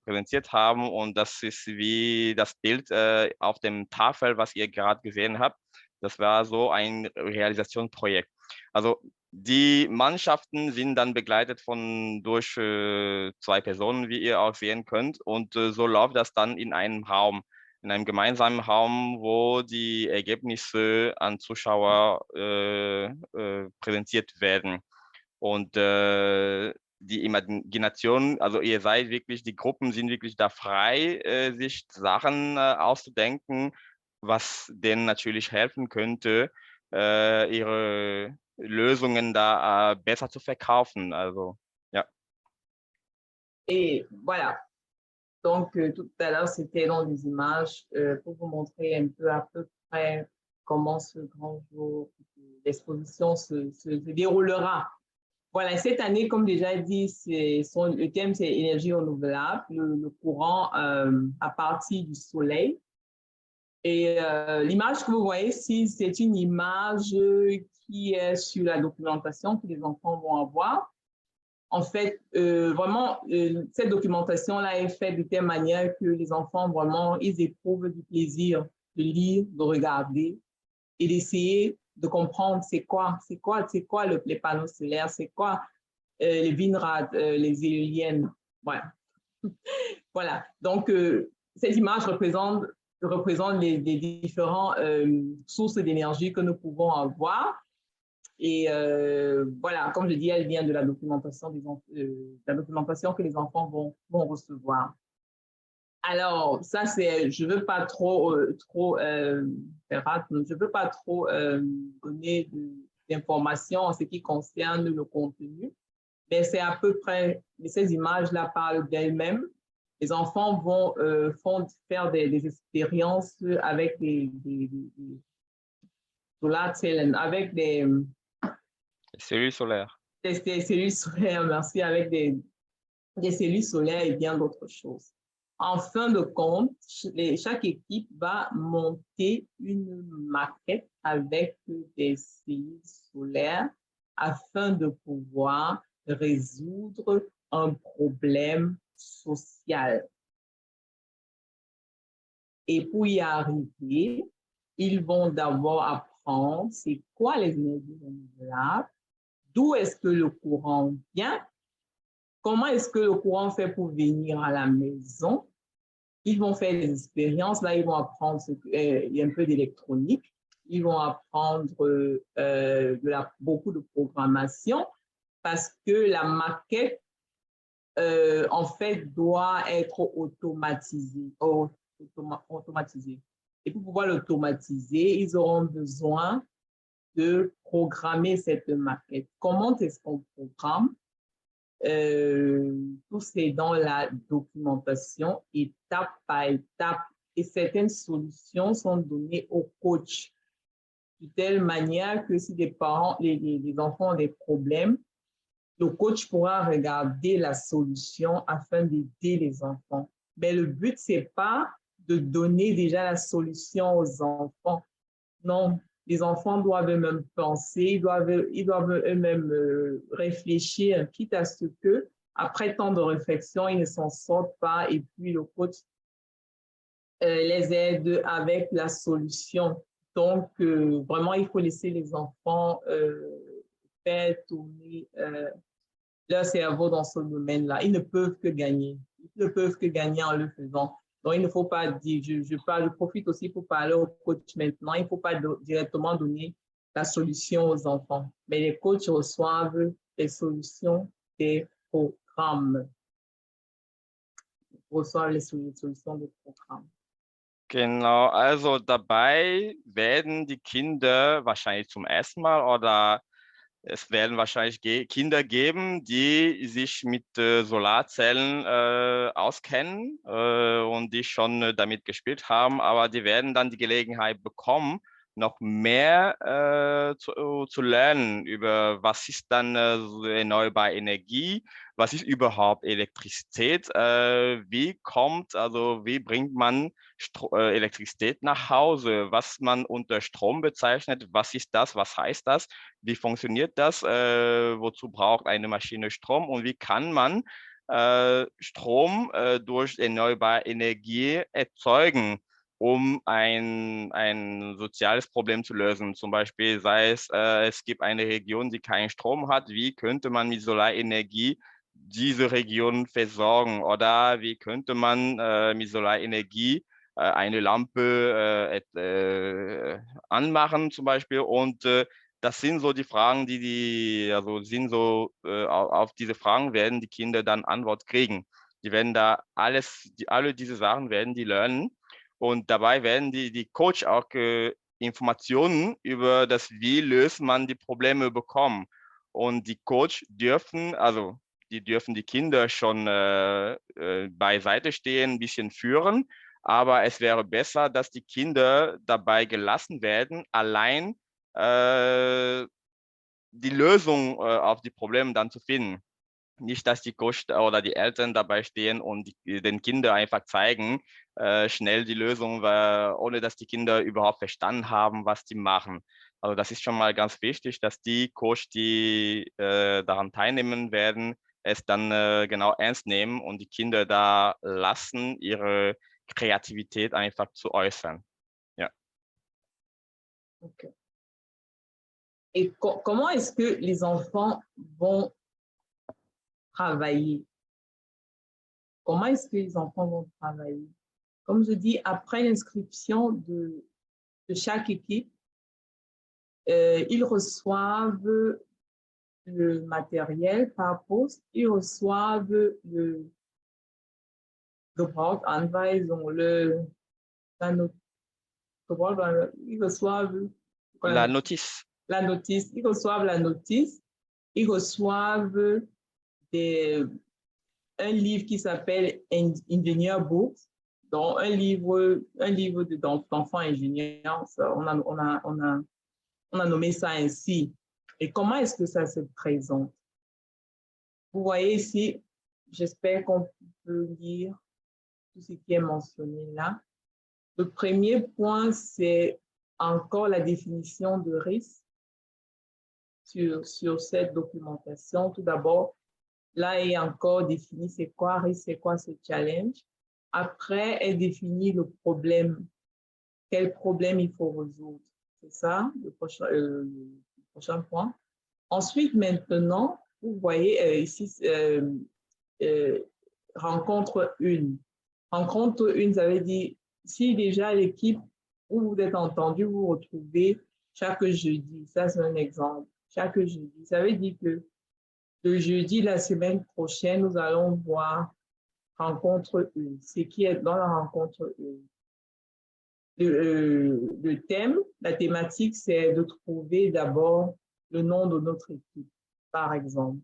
präsentiert haben, und das ist wie das Bild auf dem Tafel, was ihr gerade gesehen habt. Das war so ein Realisationsprojekt. Also die Mannschaften sind dann begleitet durch 2 Personen, wie ihr auch sehen könnt, und so läuft das dann in einem Raum, in einem gemeinsamen Raum, wo die Ergebnisse an Zuschauer präsentiert werden. Und die Imagination, also ihr seid wirklich, die Gruppen sind wirklich da frei, sich Sachen auszudenken, was denen natürlich helfen könnte, ihre Lösungen da besser zu verkaufen. Also, ja. Et voilà. Donc, tout à l'heure, c'était dans les images pour vous montrer un peu à peu près comment ce grand jour d'exposition se déroulera. Voilà, cette année, comme déjà dit, le thème, c'est énergie renouvelable, le courant à partir du soleil. Et l'image que vous voyez ici, c'est une image qui est sur la documentation que les enfants vont avoir. En fait, vraiment, cette documentation-là est faite de telle manière que les enfants, vraiment, ils éprouvent du plaisir de lire, de regarder et d'essayer de comprendre c'est quoi les panneaux solaires, c'est quoi les Winrad, les éoliennes. Voilà. Voilà. Donc, cette image représente les différentes sources d'énergie que nous pouvons avoir. Et voilà, comme je dis, elle vient de la documentation, la documentation que les enfants vont recevoir. Alors, ça, c'est, je ne veux pas trop donner d'informations en ce qui concerne le contenu, mais c'est à peu près, ces images-là parlent d'elles-mêmes. Les enfants vont faire des expériences avec des avec des cellules solaires. Des cellules solaires, merci, avec des cellules solaires et bien d'autres choses. En fin de compte, chaque équipe va monter une maquette avec des cellules solaires afin de pouvoir résoudre un problème social. Et pour y arriver, ils vont d'abord apprendre c'est quoi les énergies renouvelables, d'où est-ce que le courant vient, comment est-ce que le courant fait pour venir à la maison. Ils vont faire des expériences, là ils vont apprendre un peu d'électronique, ils vont apprendre beaucoup de programmation parce que la maquette en fait doit être automatisée. Et pour pouvoir l'automatiser, ils auront besoin de programmer cette maquette. Comment est-ce qu'on programme? Tout c'est dans la documentation, étape par étape. Et certaines solutions sont données aux coachs de telle manière que si les parents, les enfants ont des problèmes, le coach pourra regarder la solution afin d'aider les enfants. Mais le but, c'est pas de donner déjà la solution aux enfants. Non, les enfants doivent eux-mêmes penser, ils doivent eux-mêmes réfléchir, quitte à ce que, après tant de réflexion, ils ne s'en sortent pas et puis le coach les aide avec la solution. Donc, vraiment, il faut laisser les enfants faire tourner leur cerveau dans ce domaine-là. Ils ne peuvent que gagner. Ils ne peuvent que gagner en le faisant. Donc, il ne faut pas dire, je profite aussi pour parler au coach maintenant, il ne faut pas directement donner la solution aux enfants, mais les coachs reçoivent les solutions des programmes. Reçoivent les solutions des programmes. Genau, also dabei werden die Kinder wahrscheinlich zum ersten Mal oder es werden wahrscheinlich Kinder geben, die sich mit Solarzellen auskennen und die schon damit gespielt haben, aber die werden dann die Gelegenheit bekommen, noch mehr zu lernen über was ist dann erneuerbare Energie, was ist überhaupt Elektrizität, wie bringt man Elektrizität nach Hause, was man unter Strom bezeichnet, was ist das, was heißt das, wie funktioniert das, wozu braucht eine Maschine Strom und wie kann man Strom durch erneuerbare Energie erzeugen, um ein soziales Problem zu lösen. Zum Beispiel sei es, es gibt eine Region, die keinen Strom hat, wie könnte man mit Solarenergie diese Region versorgen oder wie könnte man mit Solarenergie eine Lampe anmachen zum Beispiel und das sind so die Fragen, auf diese Fragen werden die Kinder dann Antwort kriegen. Die werden da alle diese Sachen werden die lernen und dabei werden die Coach auch Informationen über das, wie löst man die Probleme bekommen. Und die Coach die dürfen die Kinder schon beiseite stehen, ein bisschen führen, aber es wäre besser, dass die Kinder dabei gelassen werden, allein die Lösung auf die Probleme dann zu finden. Nicht, dass die Coach oder die Eltern dabei stehen und den Kindern einfach zeigen, schnell die Lösung, ohne dass die Kinder überhaupt verstanden haben, was die machen. Also das ist schon mal ganz wichtig, dass die Coach, die daran teilnehmen werden, es dann genau ernst nehmen und die Kinder da lassen, ihre Kreativität einfach zu äußern. Ja. Okay. Et comment est-ce que les enfants vont travailler? Comment est-ce que les enfants vont travailler? Comme je dis, après l'inscription de chaque équipe, ils reçoivent le matériel par poste, ils reçoivent le Gebrauchsanweisung, ils reçoivent La notice. La notice, ils reçoivent la notice, ils reçoivent un livre qui s'appelle Engineer Books, donc un livre d'enfants ingénieurs, on a nommé ça ainsi. Et comment est-ce que ça se présente? Vous voyez ici, j'espère qu'on peut lire tout ce qui est mentionné là. Le premier point, c'est encore la définition de risque sur cette documentation. Tout d'abord, là est encore défini c'est quoi risque, c'est quoi ce challenge. Après, elle définit le problème. Quel problème il faut résoudre? C'est ça, le prochain point. Ensuite, maintenant, vous voyez ici, rencontre 1. Rencontre 1, ça veut dire, si déjà l'équipe où vous êtes entendu, vous vous retrouvez chaque jeudi, ça c'est un exemple, chaque jeudi, ça veut dire que le jeudi de la semaine prochaine, nous allons voir rencontre 1, ce qui est dans la rencontre 1. Le thème, la thématique, c'est de trouver d'abord le nom de notre équipe, par exemple.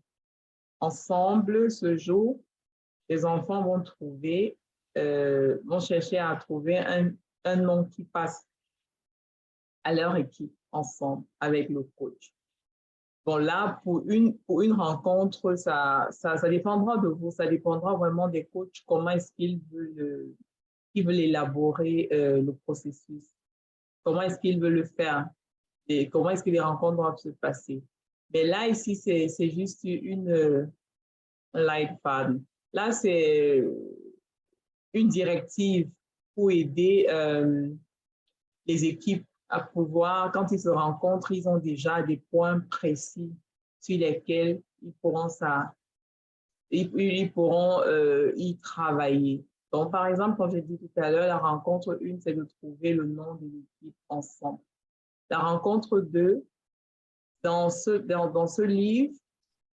Ensemble, ce jour, les enfants vont chercher à trouver un nom qui passe à leur équipe ensemble avec le coach. Bon, là, pour une rencontre, ça dépendra de vous, ça dépendra vraiment des coachs, comment est-ce qu'ils veulent élaborer le processus, comment est-ce qu'ils veulent le faire et comment est-ce que les rencontres doivent se passer. Mais là, ici, c'est juste un light pad. Là, c'est une directive pour aider les équipes à pouvoir, quand ils se rencontrent, ils ont déjà des points précis sur lesquels ils pourront y travailler. Donc, par exemple, comme j'ai dit tout à l'heure, la rencontre 1, c'est de trouver le nom de l'équipe ensemble. La rencontre 2, dans ce livre,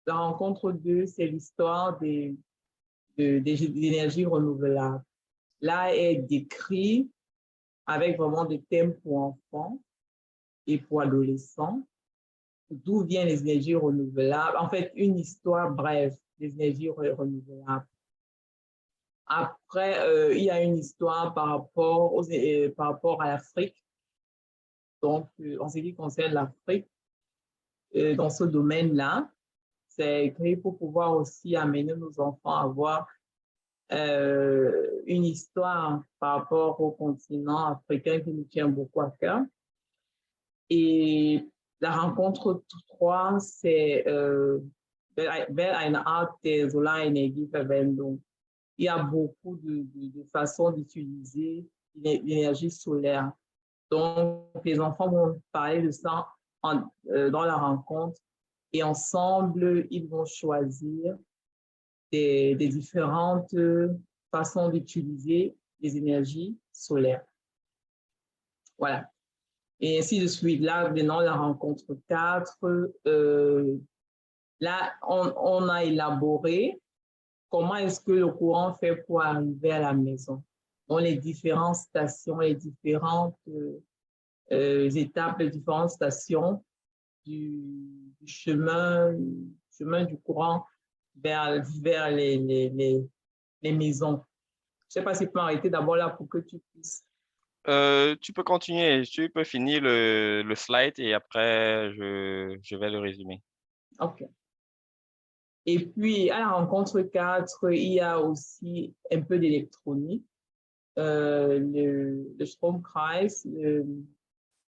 la rencontre 2, c'est l'histoire des énergies renouvelables. Là est décrit avec vraiment des thèmes pour enfants et pour adolescents, d'où viennent les énergies renouvelables. En fait, une histoire brève des énergies renouvelables. Après, il y a une histoire par rapport à l'Afrique. Donc, en ce qui concerne l'Afrique, dans ce domaine-là, c'est écrit pour pouvoir aussi amener nos enfants à voir une histoire par rapport au continent africain qui nous tient beaucoup à cœur. Et la rencontre 3, c'est Wer eine Art der Solarenergieverwendung. Il y a beaucoup de façons d'utiliser l'énergie solaire. Donc, les enfants vont parler de ça dans la rencontre et ensemble, ils vont choisir des différentes façons d'utiliser les énergies solaires. Voilà. Et ainsi de suite. Là, maintenant, la rencontre 4, là, on a élaboré comment est-ce que le courant fait pour arriver à la maison. Donc, les différentes stations, les différentes étapes, les différentes stations du chemin du courant vers les maisons. Je ne sais pas si tu peux arrêter d'abord là pour que tu puisses. Tu peux continuer, tu peux finir le slide et après, je vais le résumer. OK. Et puis, à la rencontre 4, il y a aussi un peu d'électronique. Le Stromkreis, il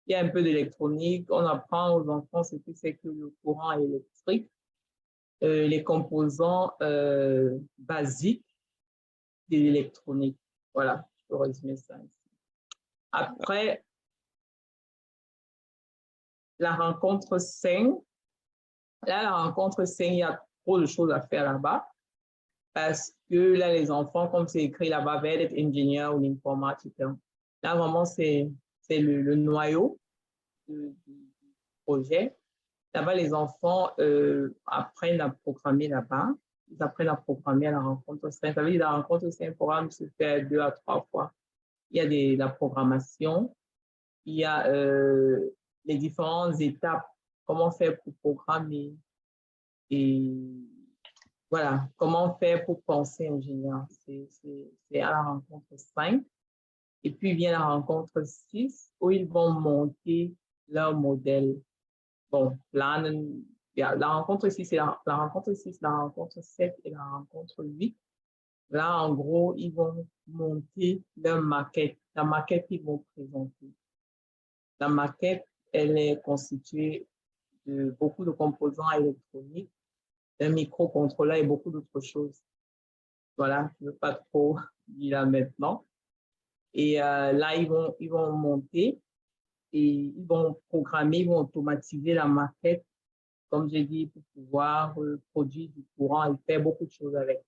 y a un peu d'électronique. On apprend aux enfants ce que c'est que le courant électrique, les composants basiques de l'électronique. Voilà, je peux résumer ça ici. Après, la rencontre 5. Là, la rencontre 5, il y a trop de choses à faire là-bas. Parce que là, les enfants, comme c'est écrit là-bas, veulent être ingénieurs ou informatiques. Là, vraiment, c'est le noyau du projet. Là-bas, les enfants apprennent à programmer là-bas. Ils apprennent à programmer à la rencontre 5. Ça veut dire que la rencontre 5 pourra se faire 2 à 3 fois. Il y a la programmation, il y a les différentes étapes, comment faire pour programmer et voilà, comment faire pour penser ingénieur. C'est à la rencontre 5. Et puis vient la rencontre 6 où ils vont monter leur modèle. Bon, la rencontre 6, c'est la rencontre 6, la rencontre 7 et la rencontre 8. Là, en gros, ils vont monter leur maquette, la maquette qu'ils vont présenter. La maquette, elle est constituée de beaucoup de composants électroniques, d'un microcontrôleur et beaucoup d'autres choses. Voilà, je ne veux pas trop dire là maintenant. Et là, ils vont monter et ils vont programmer, ils vont automatiser la maquette, comme j'ai dit, pour pouvoir produire du courant et faire beaucoup de choses avec.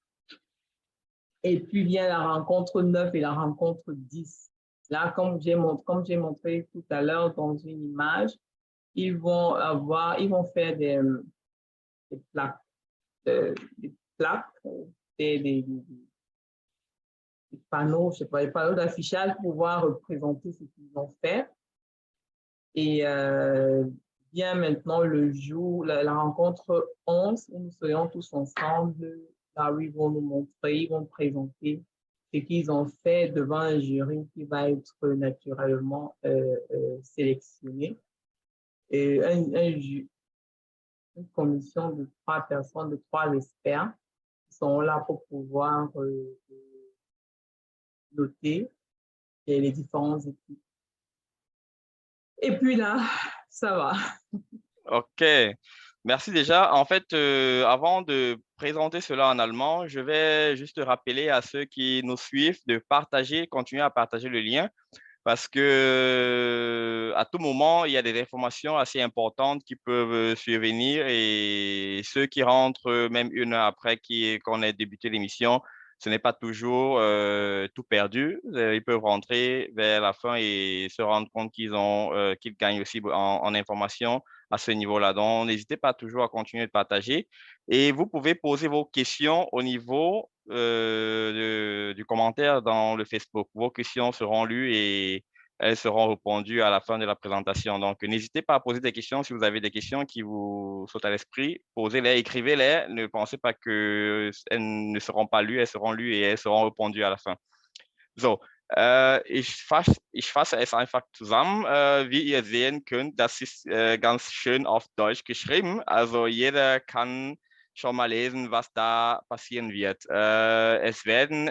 Et puis vient la rencontre 9 et la rencontre 10. Là, comme j'ai montré tout à l'heure dans une image, ils vont faire des plaques, des panneaux, je sais pas, des panneaux d'affichage pour pouvoir représenter ce qu'ils vont faire. Et vient maintenant le jour, la rencontre 11, où nous serions tous ensemble, là où ils vont nous montrer, ils vont présenter ce qu'ils ont fait devant un jury qui va être naturellement sélectionné. Et une commission de 3 personnes, de 3 experts qui sont là pour pouvoir noter les différentes équipes. Et puis là, ça va. OK, merci déjà. En fait, avant de présenter cela en allemand, je vais juste rappeler à ceux qui nous suivent de partager, continuer à partager le lien parce que à tout moment, il y a des informations assez importantes qui peuvent survenir et ceux qui rentrent même une heure après qu'on ait débuté l'émission ce n'est pas toujours tout perdu. Ils peuvent rentrer vers la fin et se rendre compte qu'ils gagnent aussi en information à ce niveau-là. Donc, n'hésitez pas toujours à continuer de partager. Et vous pouvez poser vos questions au niveau du commentaire dans le Facebook. Vos questions seront lues et elles seront répondues à la fin de la présentation. Donc, n'hésitez pas à poser des questions. Si vous avez des questions qui vous sautent à l'esprit, posez-les, écrivez-les. Ne pensez pas qu'elles ne seront pas lues, elles seront lues et elles seront répondues à la fin. So, ich fasse es einfach zusammen. Wie ihr sehen könnt, das ist ganz schön auf Deutsch geschrieben. Also jeder kann schon mal lesen, was da passieren wird. Es werden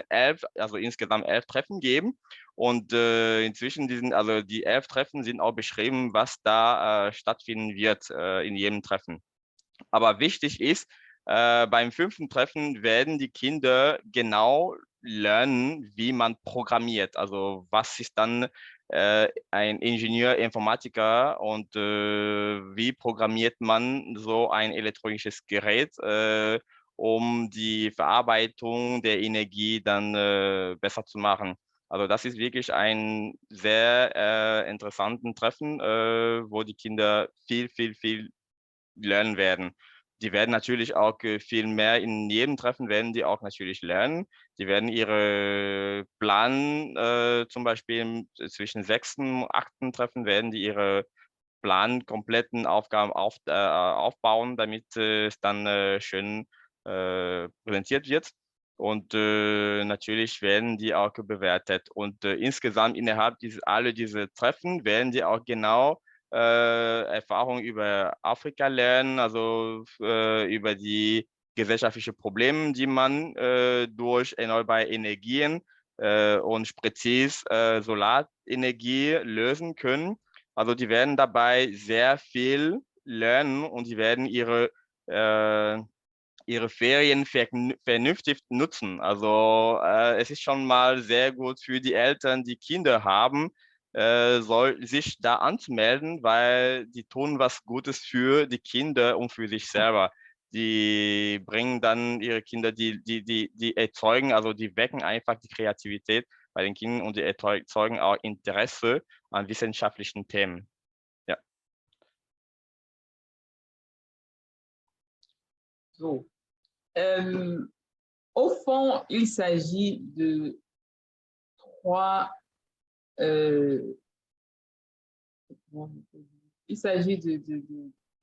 insgesamt 11 Treffen geben. Und inzwischen also die 11 Treffen sind auch beschrieben, was da stattfinden wird in jedem Treffen. Aber wichtig ist, beim 5. Treffen werden die Kinder genau lernen, wie man programmiert. Also was ist dann ein Ingenieur, Informatiker und wie programmiert man so ein elektronisches Gerät, um die Verarbeitung der Energie dann besser zu machen. Also das ist wirklich ein sehr interessanten Treffen, wo die Kinder viel lernen werden. Die werden natürlich auch viel mehr in jedem Treffen werden die auch natürlich lernen. Die werden ihre Plan, zum Beispiel zwischen 6. und 8. Treffen werden die ihre kompletten Aufgaben aufbauen, damit es dann schön präsentiert wird. Und natürlich werden die auch bewertet. Und insgesamt innerhalb alle diese Treffen werden die auch genau Erfahrungen über Afrika lernen, also über die gesellschaftlichen Probleme, die man durch erneuerbare Energien und präzise Solarenergie lösen können. Also die werden dabei sehr viel lernen und die werden ihre Ferien vernünftig nutzen. Also es ist schon mal sehr gut für die Eltern, die Kinder haben, sich da anzumelden, weil die tun was Gutes für die Kinder und für sich selber. Die bringen dann ihre Kinder, die erzeugen, also die wecken einfach die Kreativität bei den Kindern und die erzeugen auch Interesse an wissenschaftlichen Themen. Ja. So. Au fond, il s'agit de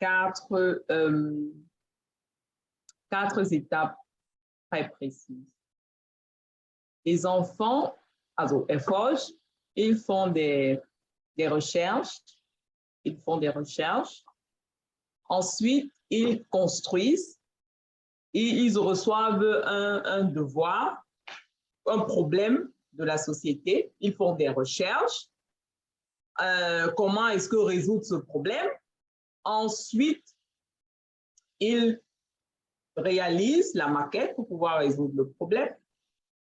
quatre étapes très précises. Les enfants, also erforsch, ils font des recherches. Ils font des recherches. Ensuite, ils construisent et ils reçoivent un devoir, un problème de la société. Ils font des recherches. Comment est-ce que résoudre ce problème? Ensuite, ils réalisent la maquette pour pouvoir résoudre le problème.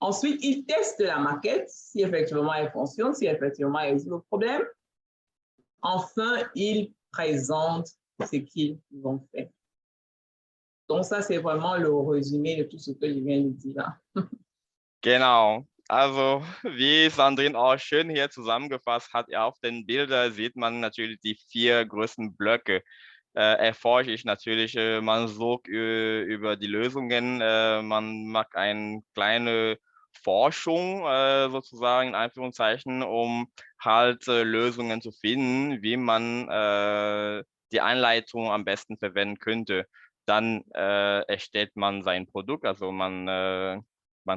Ensuite, ils testent la maquette, si effectivement elle fonctionne, si effectivement elle résout le problème. Enfin, ils présentent ce qu'ils ont fait. Donc ça, c'est vraiment le résumé de tout ce que je viens de dire là. Genau. Also, wie Sandrine auch schön hier zusammengefasst hat, auf den Bildern sieht man natürlich die 4 größten Blöcke. Erforsche ich natürlich, man sucht über die Lösungen, man macht eine kleine Forschung sozusagen in Anführungszeichen, um halt Lösungen zu finden, wie man die Einleitung am besten verwenden könnte. Dann erstellt man sein Produkt, also man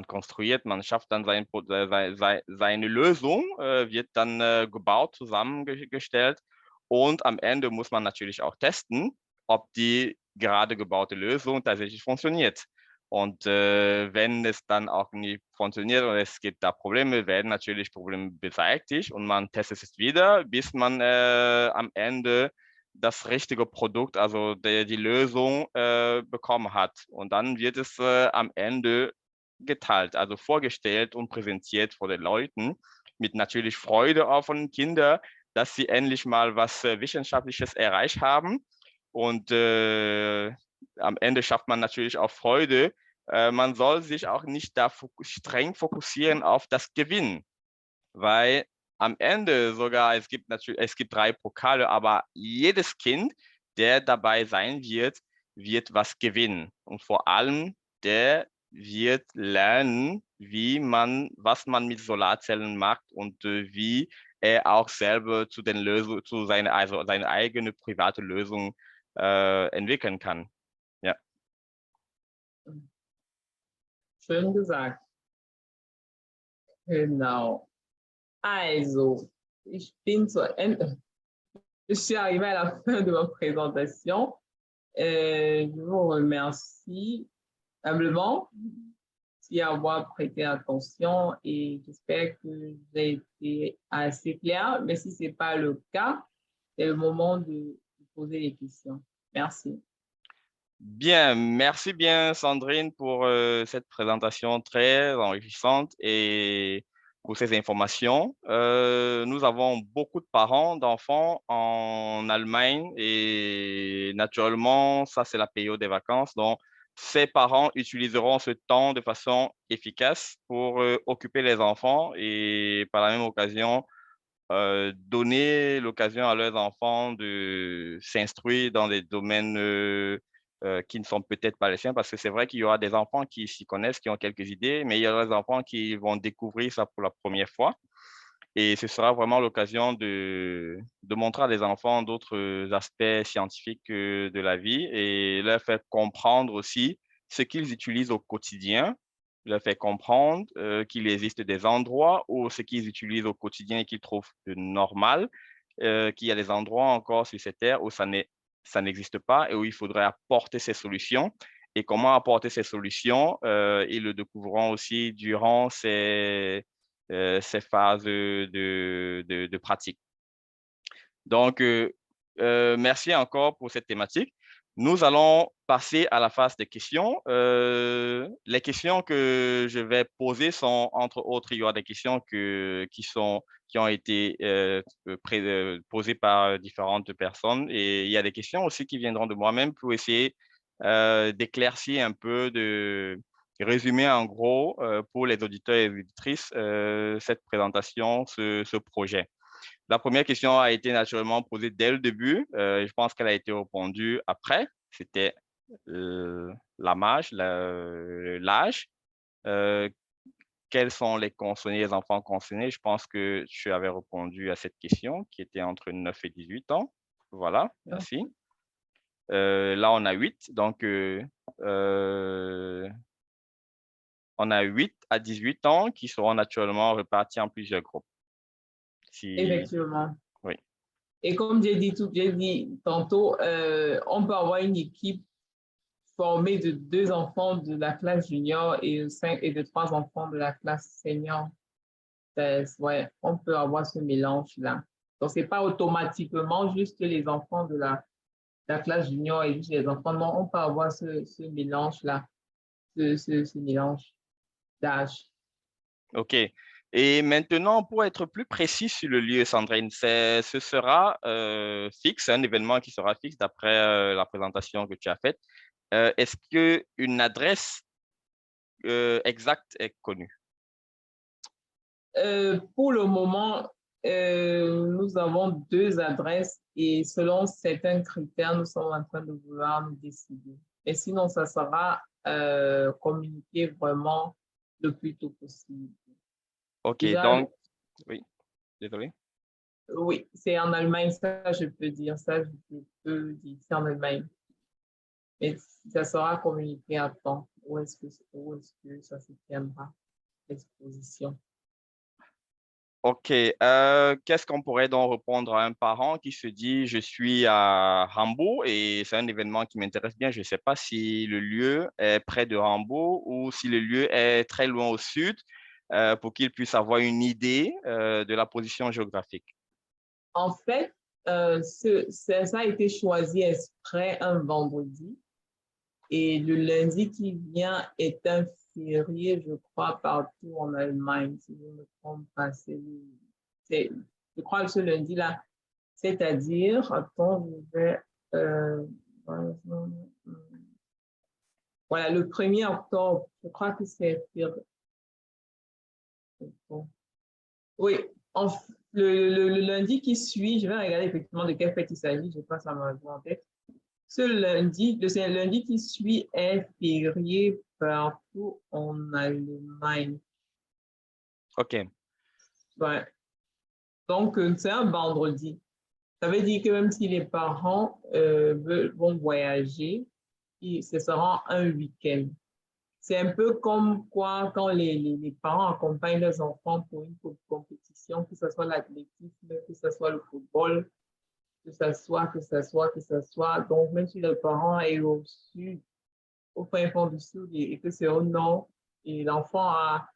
konstruiert, man schafft dann seine Lösung, wird dann gebaut, zusammengestellt. Und am Ende muss man natürlich auch testen, ob die gerade gebaute Lösung tatsächlich funktioniert. Und wenn es dann auch nicht funktioniert oder es gibt da Probleme, werden natürlich Probleme beseitigt und man testet es wieder, bis man am Ende das richtige Produkt, also die Lösung bekommen hat. Und dann wird es am Ende geteilt, also vorgestellt und präsentiert vor den Leuten, mit natürlich Freude auch von den Kindern, dass sie endlich mal was Wissenschaftliches erreicht haben. Und am Ende schafft man natürlich auch Freude man soll sich auch nicht da streng fokussieren auf das Gewinnen, weil am Ende sogar, es gibt 3 Pokale, aber jedes Kind, der dabei sein wird, wird was gewinnen. Und vor allem, der wird lernen, was man mit Solarzellen macht und wie er auch selber seine eigene private Lösung entwickeln kann. Ja. Schön gesagt. Genau. Also, ich suis arrivée à la fin de ma présentation. Je vous remercie humblement d'y avoir prêté attention et j'espère que j'ai été assez clair. Mais si ce n'est pas le cas, c'est le moment de poser les questions. Merci. Bien, merci bien Sandrine pour cette présentation très enrichissante et pour ces informations. Nous avons beaucoup de parents d'enfants en Allemagne et naturellement, ça c'est la période des vacances. Donc, ces parents utiliseront ce temps de façon efficace pour occuper les enfants et par la même occasion, donner l'occasion à leurs enfants de s'instruire dans des domaines qui ne sont peut-être pas les siens, parce que c'est vrai qu'il y aura des enfants qui s'y connaissent, qui ont quelques idées, mais il y aura des enfants qui vont découvrir ça pour la première fois. Et ce sera vraiment l'occasion de montrer à des enfants d'autres aspects scientifiques de la vie et leur faire comprendre aussi ce qu'ils utilisent au quotidien, leur faire comprendre qu'il existe des endroits où ce qu'ils utilisent au quotidien et qu'ils trouvent normal, qu'il y a des endroits encore sur cette terre où ça n'existe pas et où il faudrait apporter ces solutions. Et comment apporter ces solutions, ils le découvriront aussi durant ces phases de pratique. Donc, merci encore pour cette thématique. Nous allons passer à la phase des questions. Les questions que je vais poser sont, entre autres, il y aura des questions qui ont été posées par différentes personnes et il y a des questions aussi qui viendront de moi-même pour essayer d'éclaircir un peu, de résumer en gros pour les auditeurs et les auditrices cette présentation, ce projet. La première question a été naturellement posée dès le début. Je pense qu'elle a été répondue après. C'était l'âge. Quels sont les concernés, les enfants concernés? Je pense que tu avais répondu à cette question qui était entre 9 et 18 ans. Voilà, merci. Là, on a 8. Donc, on a 8 à 18 ans qui seront naturellement répartis en plusieurs groupes. Effectivement. Oui. Et comme j'ai dit tantôt, on peut avoir une équipe formée de 2 enfants de la classe junior et de 3 enfants de la classe senior. Ouais, on peut avoir ce mélange-là. Donc, ce n'est pas automatiquement juste les enfants de la classe junior et juste les enfants. Non, on peut avoir ce mélange-là, ce mélange d'âge. OK. Et maintenant, pour être plus précis sur le lieu, Sandrine, ce sera fixe, un événement qui sera fixe d'après la présentation que tu as faite. Est-ce qu'une adresse exacte est connue? Pour le moment, nous avons 2 adresses et selon certains critères, nous sommes en train de vouloir nous décider. Et sinon, ça sera communiqué vraiment le plus tôt possible. OK, Déjà, donc, oui, désolé. oui, c'est en Allemagne, ça je peux dire, c'est en Allemagne. Mais ça sera communiqué à temps. Où est-ce que ça se tiendra, l'exposition? OK. Qu'est-ce qu'on pourrait donc répondre à un parent qui se dit, je suis à Hambourg et c'est un événement qui m'intéresse bien. Je ne sais pas si le lieu est près de Hambourg ou si le lieu est très loin au sud pour qu'il puisse avoir une idée de la position géographique. En fait, ça a été choisi exprès un vendredi et le lundi qui vient est un férié, je crois, partout en Allemagne, si je ne me trompe pas. Je crois que ce lundi-là, c'est-à-dire, attends, je vais... Voilà, le 1er octobre, je crois que c'est... Oui, le lundi qui suit, je vais regarder effectivement de quelle fête il s'agit, je pense à ma en tête. Ce lundi, le lundi qui suit est férié partout en Allemagne. OK. Ouais. Donc, c'est un vendredi. Ça veut dire que même si les parents vont voyager, ce sera un week-end. C'est un peu comme quoi quand les parents accompagnent leurs enfants pour une compétition, que ce soit l'athlétisme, que ce soit le football, que ce soit. Donc, même si le parent est au sud, au fin fond du sud et que c'est au nord, et l'enfant a,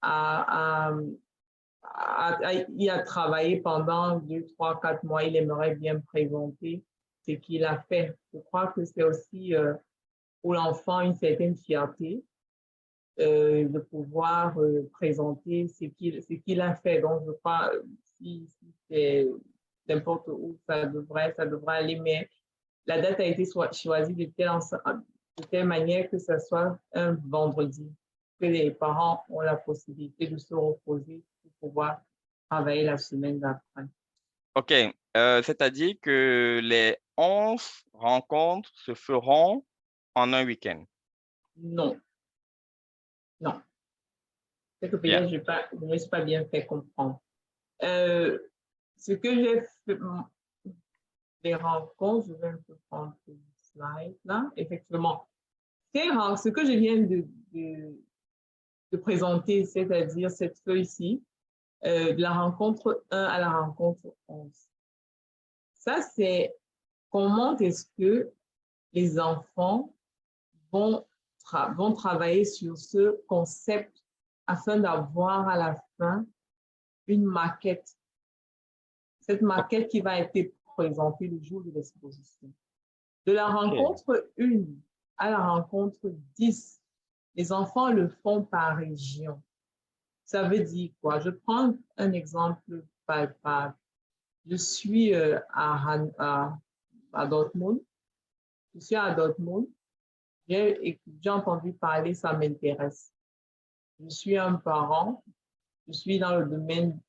a, il a travaillé pendant 2, 3, 4 mois, il aimerait bien présenter ce qu'il a fait. Je crois que c'est aussi pour l'enfant une certaine fierté de pouvoir présenter ce qu'il a fait. Donc, je crois, si c'est n'importe où, ça devrait aller, mais la date a été choisie de telle manière que ce soit un vendredi, que les parents ont la possibilité de se reposer pour pouvoir travailler la semaine d'après. OK. C'est-à-dire que les 11 rencontres se feront en un week-end. Non, non. C'est que Bien. peut-être je ne me suis pas bien fait comprendre. Euh, Ce que j'ai fait, les rencontres, je vais un peu prendre le slide là, effectivement. Ce que je viens de présenter, c'est-à-dire cette feuille-ci, de la rencontre 1 à la rencontre 11. Ça, c'est comment est-ce que les enfants vont, vont travailler sur ce concept afin d'avoir à la fin une maquette. Cette maquette qui va être présentée le jour de l'exposition. De la OK. rencontre 1 à la rencontre 10, les enfants le font par région. Ça veut dire quoi? Je prends un exemple palpable. Je suis à Dortmund. Je suis à Dortmund. J'ai entendu parler, ça m'intéresse. Je suis un parent. Je suis dans le domaine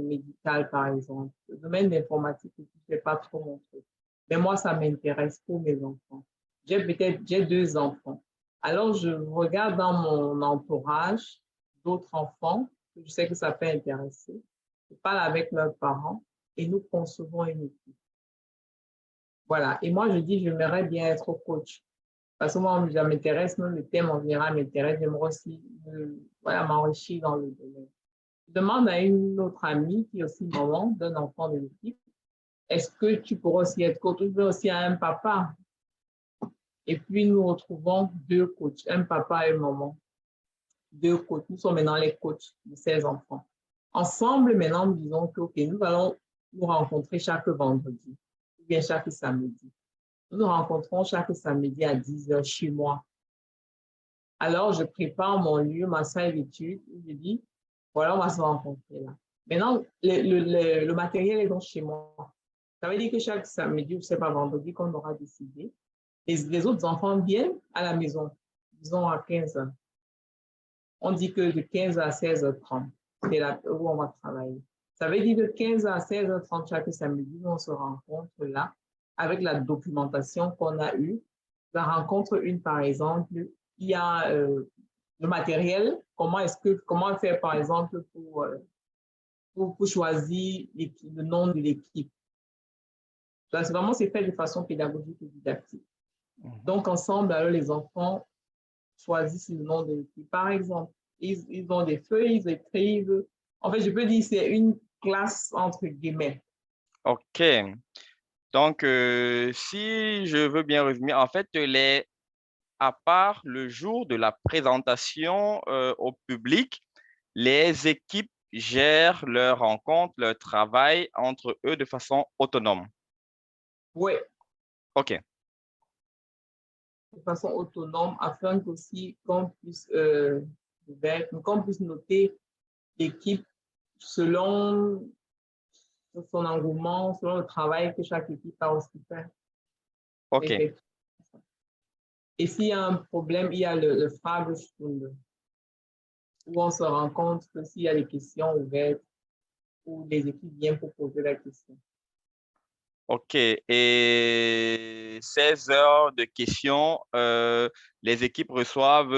médical, par exemple. Le domaine d'informatique, je ne sais pas trop mon truc. Mais moi, ça m'intéresse pour mes enfants. J'ai 2 enfants. Alors, je regarde dans mon entourage d'autres enfants que je sais que ça peut intéresser. Je parle avec leurs parents et nous concevons une équipe. Voilà. Et moi, je dis, j'aimerais bien être coach. Parce que moi, ça m'intéresse, même le thème en général m'intéresse. J'aimerais aussi voilà, m'enrichir dans le domaine. Je demande à une autre amie qui est aussi maman d'un enfant de l'équipe, est-ce que tu pourrais aussi être coach? Je veux aussi un papa. Et puis, nous retrouvons 2 coachs, un papa et une maman. 2 coachs. Nous sommes maintenant les coachs de ces enfants. Ensemble, maintenant, nous disons que, OK, nous allons nous rencontrer chaque vendredi ou bien chaque samedi. Nous nous rencontrons chaque samedi à 10h chez moi. Alors, je prépare mon lieu, ma salle d'études. Je dis, voilà, on va se rencontrer là. Maintenant, le matériel est donc chez moi. Ça veut dire que chaque samedi, ou c'est pas vendredi qu'on aura décidé, les autres enfants viennent à la maison, disons à 15h. On dit que de 15h à 16h30, c'est là où on va travailler. Ça veut dire de 15h à 16h30 chaque samedi, on se rencontre là avec la documentation qu'on a eue. La rencontre 1, par exemple, il y a le matériel, comment faire par exemple pour choisir le nom de l'équipe. C'est vraiment c'est fait de façon pédagogique et didactique. Donc ensemble, alors les enfants choisissent le nom de l'équipe. Par exemple, ils ont des feuilles, ils écrivent. En fait, je peux dire c'est une classe entre guillemets. OK. Donc, si je veux bien résumer, en fait, à part le jour de la présentation au public, les équipes gèrent leurs rencontres, leur travail entre eux de façon autonome. Oui, OK. de façon autonome afin qu'aussi qu'on puisse noter l'équipe selon son engouement, selon le travail que chaque équipe a aussi fait. OK. Et s'il y a un problème, il y a le Fragestunde, où on se rend compte que s'il y a des questions ouvertes, où les équipes viennent pour poser la question. OK. Et 16 heures de questions, les équipes reçoivent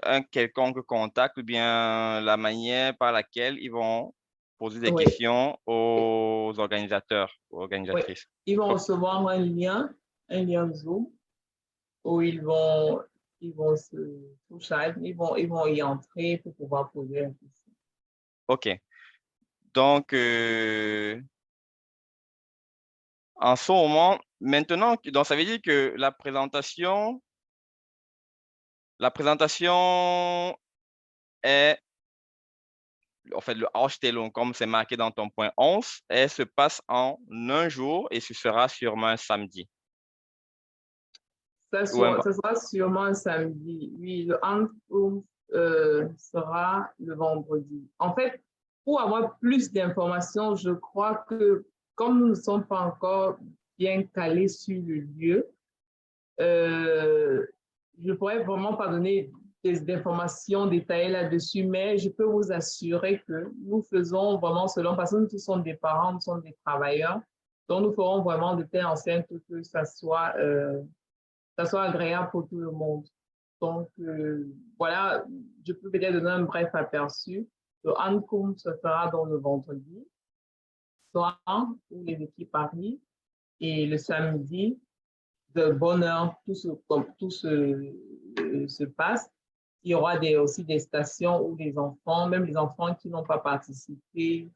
un quelconque contact ou bien la manière par laquelle ils vont poser des Oui, questions aux organisateurs, aux oui. organisatrices. Ils vont O- recevoir un lien Zoom, où ils vont se toucher, ils vont y entrer pour pouvoir poser la question. OK. Donc, en ce moment, maintenant, donc ça veut dire que la présentation est, en fait, le HTLO, comme c'est marqué dans ton point 11, elle se passe en un jour et ce sera sûrement un samedi. Ou un- Ça sera sûrement un samedi. Oui, le Handbook sera le vendredi. En fait, pour avoir plus d'informations, je crois que comme nous ne sommes pas encore bien calés sur le lieu, euh, je ne pourrais vraiment pas donner des informations détaillées là-dessus, mais je peux vous assurer que nous faisons vraiment selon, parce que nous tous sommes des parents, nous sommes des travailleurs, donc nous ferons vraiment de telle enseigne que ça soit agréable pour tout le monde. Donc, voilà, je peux peut-être donner un bref aperçu. Le Ankum se fera dans le vendredi soir où les équipes arrivent et le samedi, de bonne heure, se passe. Il y aura aussi des stations où les enfants, même les enfants qui n'ont pas participé,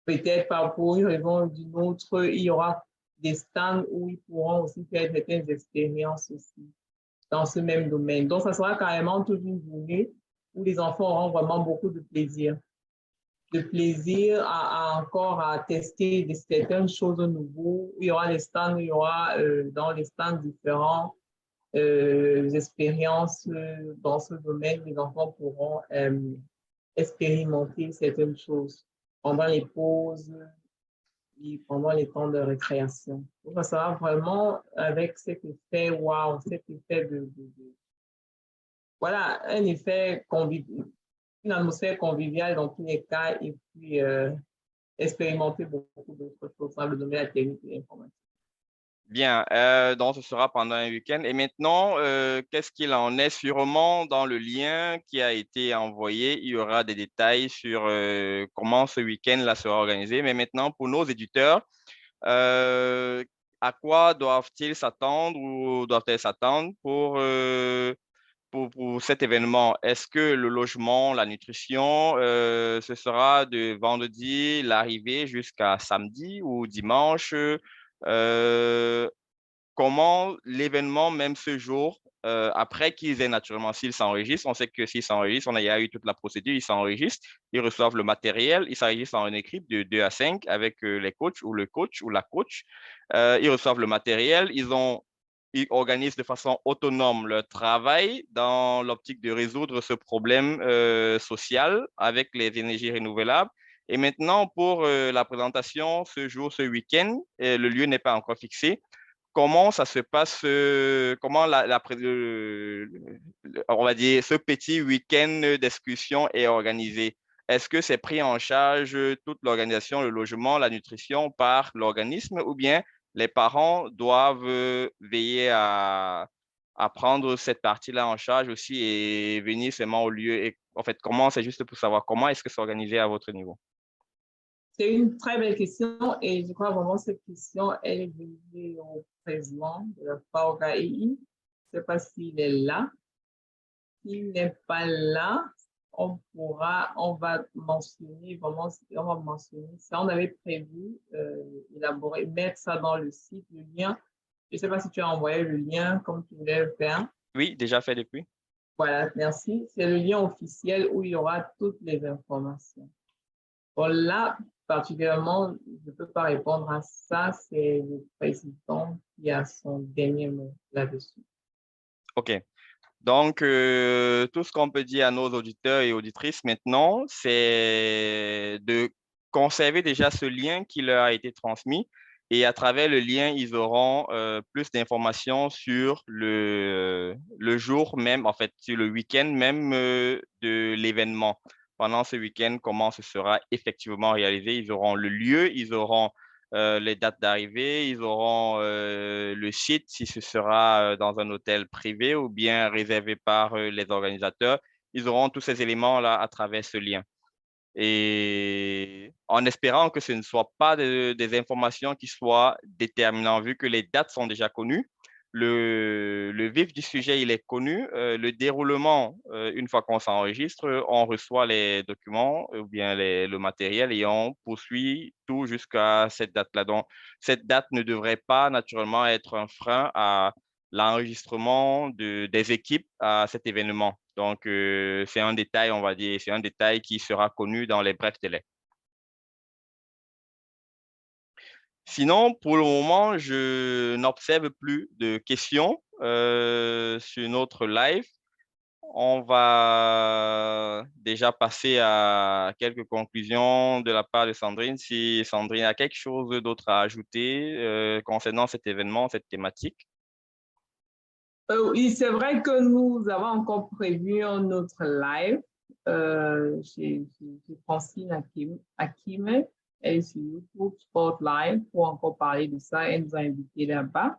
peut-être pas pour une raison ou d'une autre, il y aura des stands où ils pourront aussi faire certaines expériences aussi dans ce même domaine. Donc, ça sera carrément toute une journée où les enfants auront vraiment beaucoup de plaisir. De plaisir encore à tester certaines choses nouvelles. Il y aura des stands, il y aura dans les stands différents expériences dans ce domaine. Les enfants pourront expérimenter certaines choses pendant les pauses et pendant les temps de récréation. Donc, ça sera vraiment avec cet effet wow, cet effet voilà, un effet convivial, une atmosphère conviviale dans tous les cas et puis expérimenter beaucoup d'autres choses dans le domaine de la technique et l'informatique. Bien, donc ce sera pendant un week-end. Et maintenant, qu'est-ce qu'il en est? Sûrement dans le lien qui a été envoyé, il y aura des détails sur comment ce week-end-là sera organisé. Mais maintenant, pour nos éditeurs, euh, à quoi doivent-ils s'attendre ou doivent-elles s'attendre pour cet événement? Est-ce que le logement, la nutrition, ce sera de vendredi l'arrivée jusqu'à samedi ou dimanche? Euh, Comment l'événement, même ce jour, après qu'ils aient naturellement, s'ils s'enregistrent, on sait que s'ils s'enregistrent, il y a eu toute la procédure, ils s'enregistrent, ils reçoivent le matériel, ils s'enregistrent en une équipe de 2 à 5 avec les coachs ou le coach ou la coach. Ils reçoivent le matériel, ils organisent de façon autonome leur travail dans l'optique de résoudre ce problème social avec les énergies renouvelables. Et maintenant, pour la présentation, ce jour, ce week-end, le lieu n'est pas encore fixé. Comment ça se passe, comment on va dire, ce petit week-end d'excursion est organisé? Est-ce que c'est pris en charge toute l'organisation, le logement, la nutrition par l'organisme ou bien les parents doivent veiller à prendre cette partie-là en charge aussi et venir seulement au lieu? Et en fait, comment, c'est juste pour savoir comment est-ce que c'est organisé à votre niveau? C'est une très belle question et je crois vraiment que cette question, elle est venue au président de la FAOKAI. Je ne sais pas s'il est là. S'il n'est pas là, on va mentionner vraiment, on va mentionner ça. On avait prévu élaborer, mettre ça dans le site, le lien. Je ne sais pas si tu as envoyé le lien comme tu voulais le faire. Oui, déjà fait depuis. Voilà, merci. C'est le lien officiel où il y aura toutes les informations. Bon, là, particulièrement, je ne peux pas répondre à ça. C'est le président qui a son dernier mot là-dessus. OK. Donc, tout ce qu'on peut dire à nos auditeurs et auditrices maintenant, c'est de conserver déjà ce lien qui leur a été transmis Et à travers le lien, ils auront plus d'informations sur le jour même, en fait, sur le week-end même de l'événement. Pendant ce week-end, comment ce sera effectivement réalisé. Ils auront le lieu, ils auront les dates d'arrivée, ils auront le site, si ce sera dans un hôtel privé ou bien réservé par les organisateurs. Ils auront tous ces éléments-là à travers ce lien. Et en espérant que ce ne soit pas des informations qui soient déterminantes, vu que les dates sont déjà connues, le vif du sujet, il est connu. Le déroulement, une fois qu'on s'enregistre, on reçoit les documents ou bien le matériel et on poursuit tout jusqu'à cette date-là. Donc, cette date ne devrait pas naturellement être un frein à l'enregistrement des équipes à cet événement. Donc, c'est un détail, on va dire, c'est un détail qui sera connu dans les brefs délais. Sinon, pour le moment, je n'observe plus de questions sur notre live. On va déjà passer à quelques conclusions de la part de Sandrine. Si Sandrine a quelque chose d'autre à ajouter concernant cet événement, cette thématique. Oui, c'est vrai que nous avons encore prévu un autre live chez Francine Akime. Elle est sur YouTube Sport Live pour encore parler de ça. Elle nous a invités là-bas.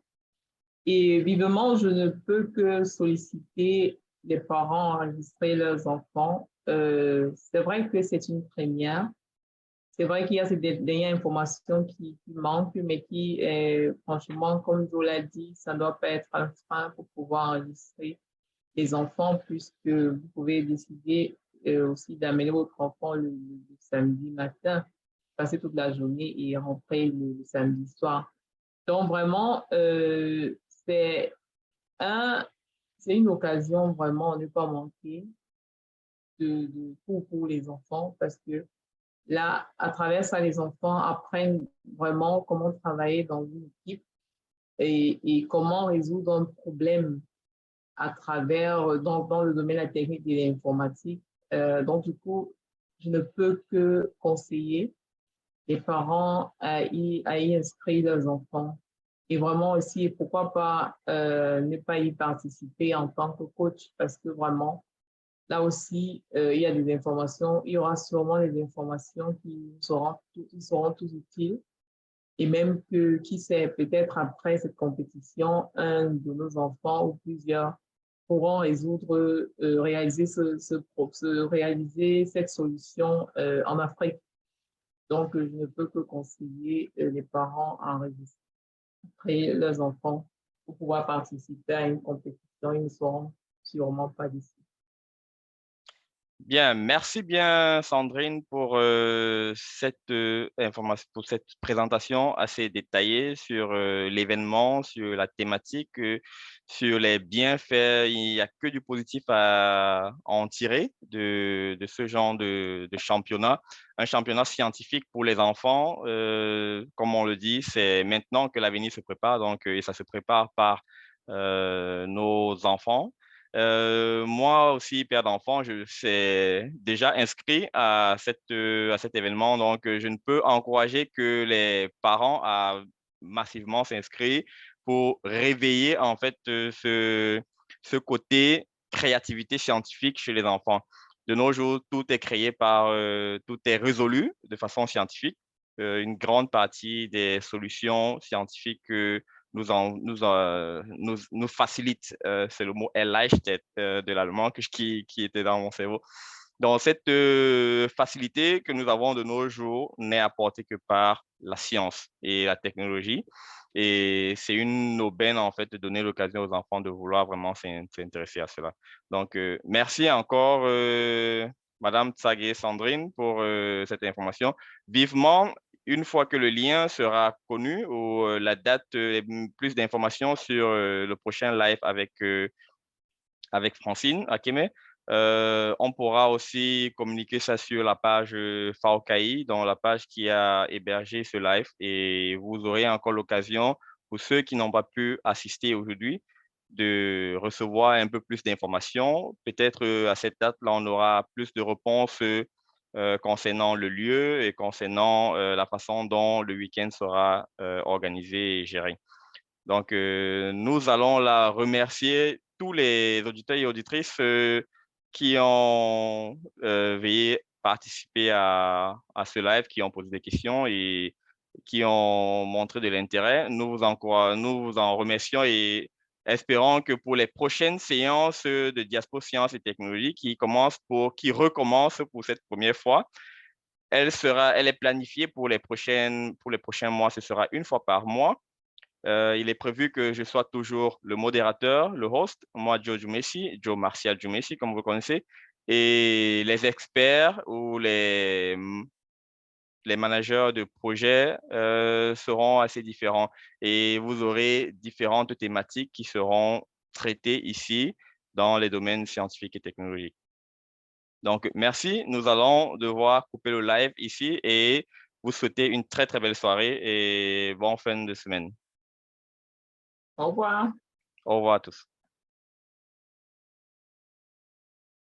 Et vivement, je ne peux que solliciter les parents à enregistrer leurs enfants. C'est vrai que c'est une première. C'est vrai qu'il y a ces dernières informations qui manquent, mais qui, franchement, comme Joe l'a dit, ça ne doit pas être un frein pour pouvoir enregistrer les enfants, puisque vous pouvez décider aussi d'amener votre enfant le samedi matin, passer toute la journée et rentrer le samedi soir. Donc, vraiment, c'est un, c'est une occasion vraiment à ne pas manquer pour les enfants, parce que là, à travers ça, les enfants apprennent vraiment comment travailler dans une équipe et comment résoudre un problème à travers, dans le domaine de la technique et de l'informatique. Donc, du coup, je ne peux que conseiller les parents à y inscrire leurs enfants. Et vraiment aussi, pourquoi pas ne pas y participer en tant que coach, parce que vraiment, là aussi, il y a des informations, il y aura sûrement des informations qui seront tous utiles. Et même que, qui sait, peut-être après cette compétition, un de nos enfants ou plusieurs pourront réaliser réaliser cette solution en Afrique. Donc, je ne peux que conseiller les parents à enregistrer leurs enfants pour pouvoir participer à une compétition. Ils ne seront sûrement pas d'ici. Bien, merci bien Sandrine pour cette information, pour cette présentation assez détaillée sur l'événement, sur la thématique, sur les bienfaits. Il n'y a que du positif à en tirer de ce genre de championnat. Un championnat scientifique pour les enfants, comme on le dit, c'est maintenant que l'avenir se prépare, donc et ça se prépare par nos enfants. Moi aussi, père d'enfant, je suis déjà inscrit à cet événement. Donc, je ne peux encourager que les parents à massivement s'inscrire pour réveiller en fait ce côté créativité scientifique chez les enfants. De nos jours, tout est résolu de façon scientifique. Une grande partie des solutions scientifiques nous facilite, c'est le mot Erleichtert de l'allemand qui était dans mon cerveau. Donc, cette facilité que nous avons de nos jours n'est apportée que par la science et la technologie. Et c'est une aubaine, en fait, de donner l'occasion aux enfants de vouloir vraiment s'intéresser à cela. Donc, merci encore, Madame Tsagé Sandrine, pour cette information. Vivement, une fois que le lien sera connu ou la date, plus d'informations sur le prochain live avec Francine Akeme, on pourra aussi communiquer ça sur la page Faokai, dans la page qui a hébergé ce live. Et vous aurez encore l'occasion, pour ceux qui n'ont pas pu assister aujourd'hui, de recevoir un peu plus d'informations. Peut-être à cette date-là, on aura plus de réponses concernant le lieu et concernant la façon dont le week-end sera organisé et géré. Donc, nous allons la remercier tous les auditeurs et auditrices qui ont veillé participer à ce live, qui ont posé des questions et qui ont montré de l'intérêt. Nous vous en remercions et espérons que pour les prochaines séances de Diaspo Sciences et Technologies qui recommencent pour cette première fois, elle est planifiée pour les prochains mois. Ce sera une fois par mois. Il est prévu que je sois toujours le modérateur, le host, moi, Joe Martial Jumessi, comme vous connaissez, et les experts ou les managers de projet seront assez différents et vous aurez différentes thématiques qui seront traitées ici dans les domaines scientifiques et technologiques. Donc, merci. Nous allons devoir couper le live ici et vous souhaiter une très, très belle soirée et bonne fin de semaine. Au revoir. Au revoir à tous.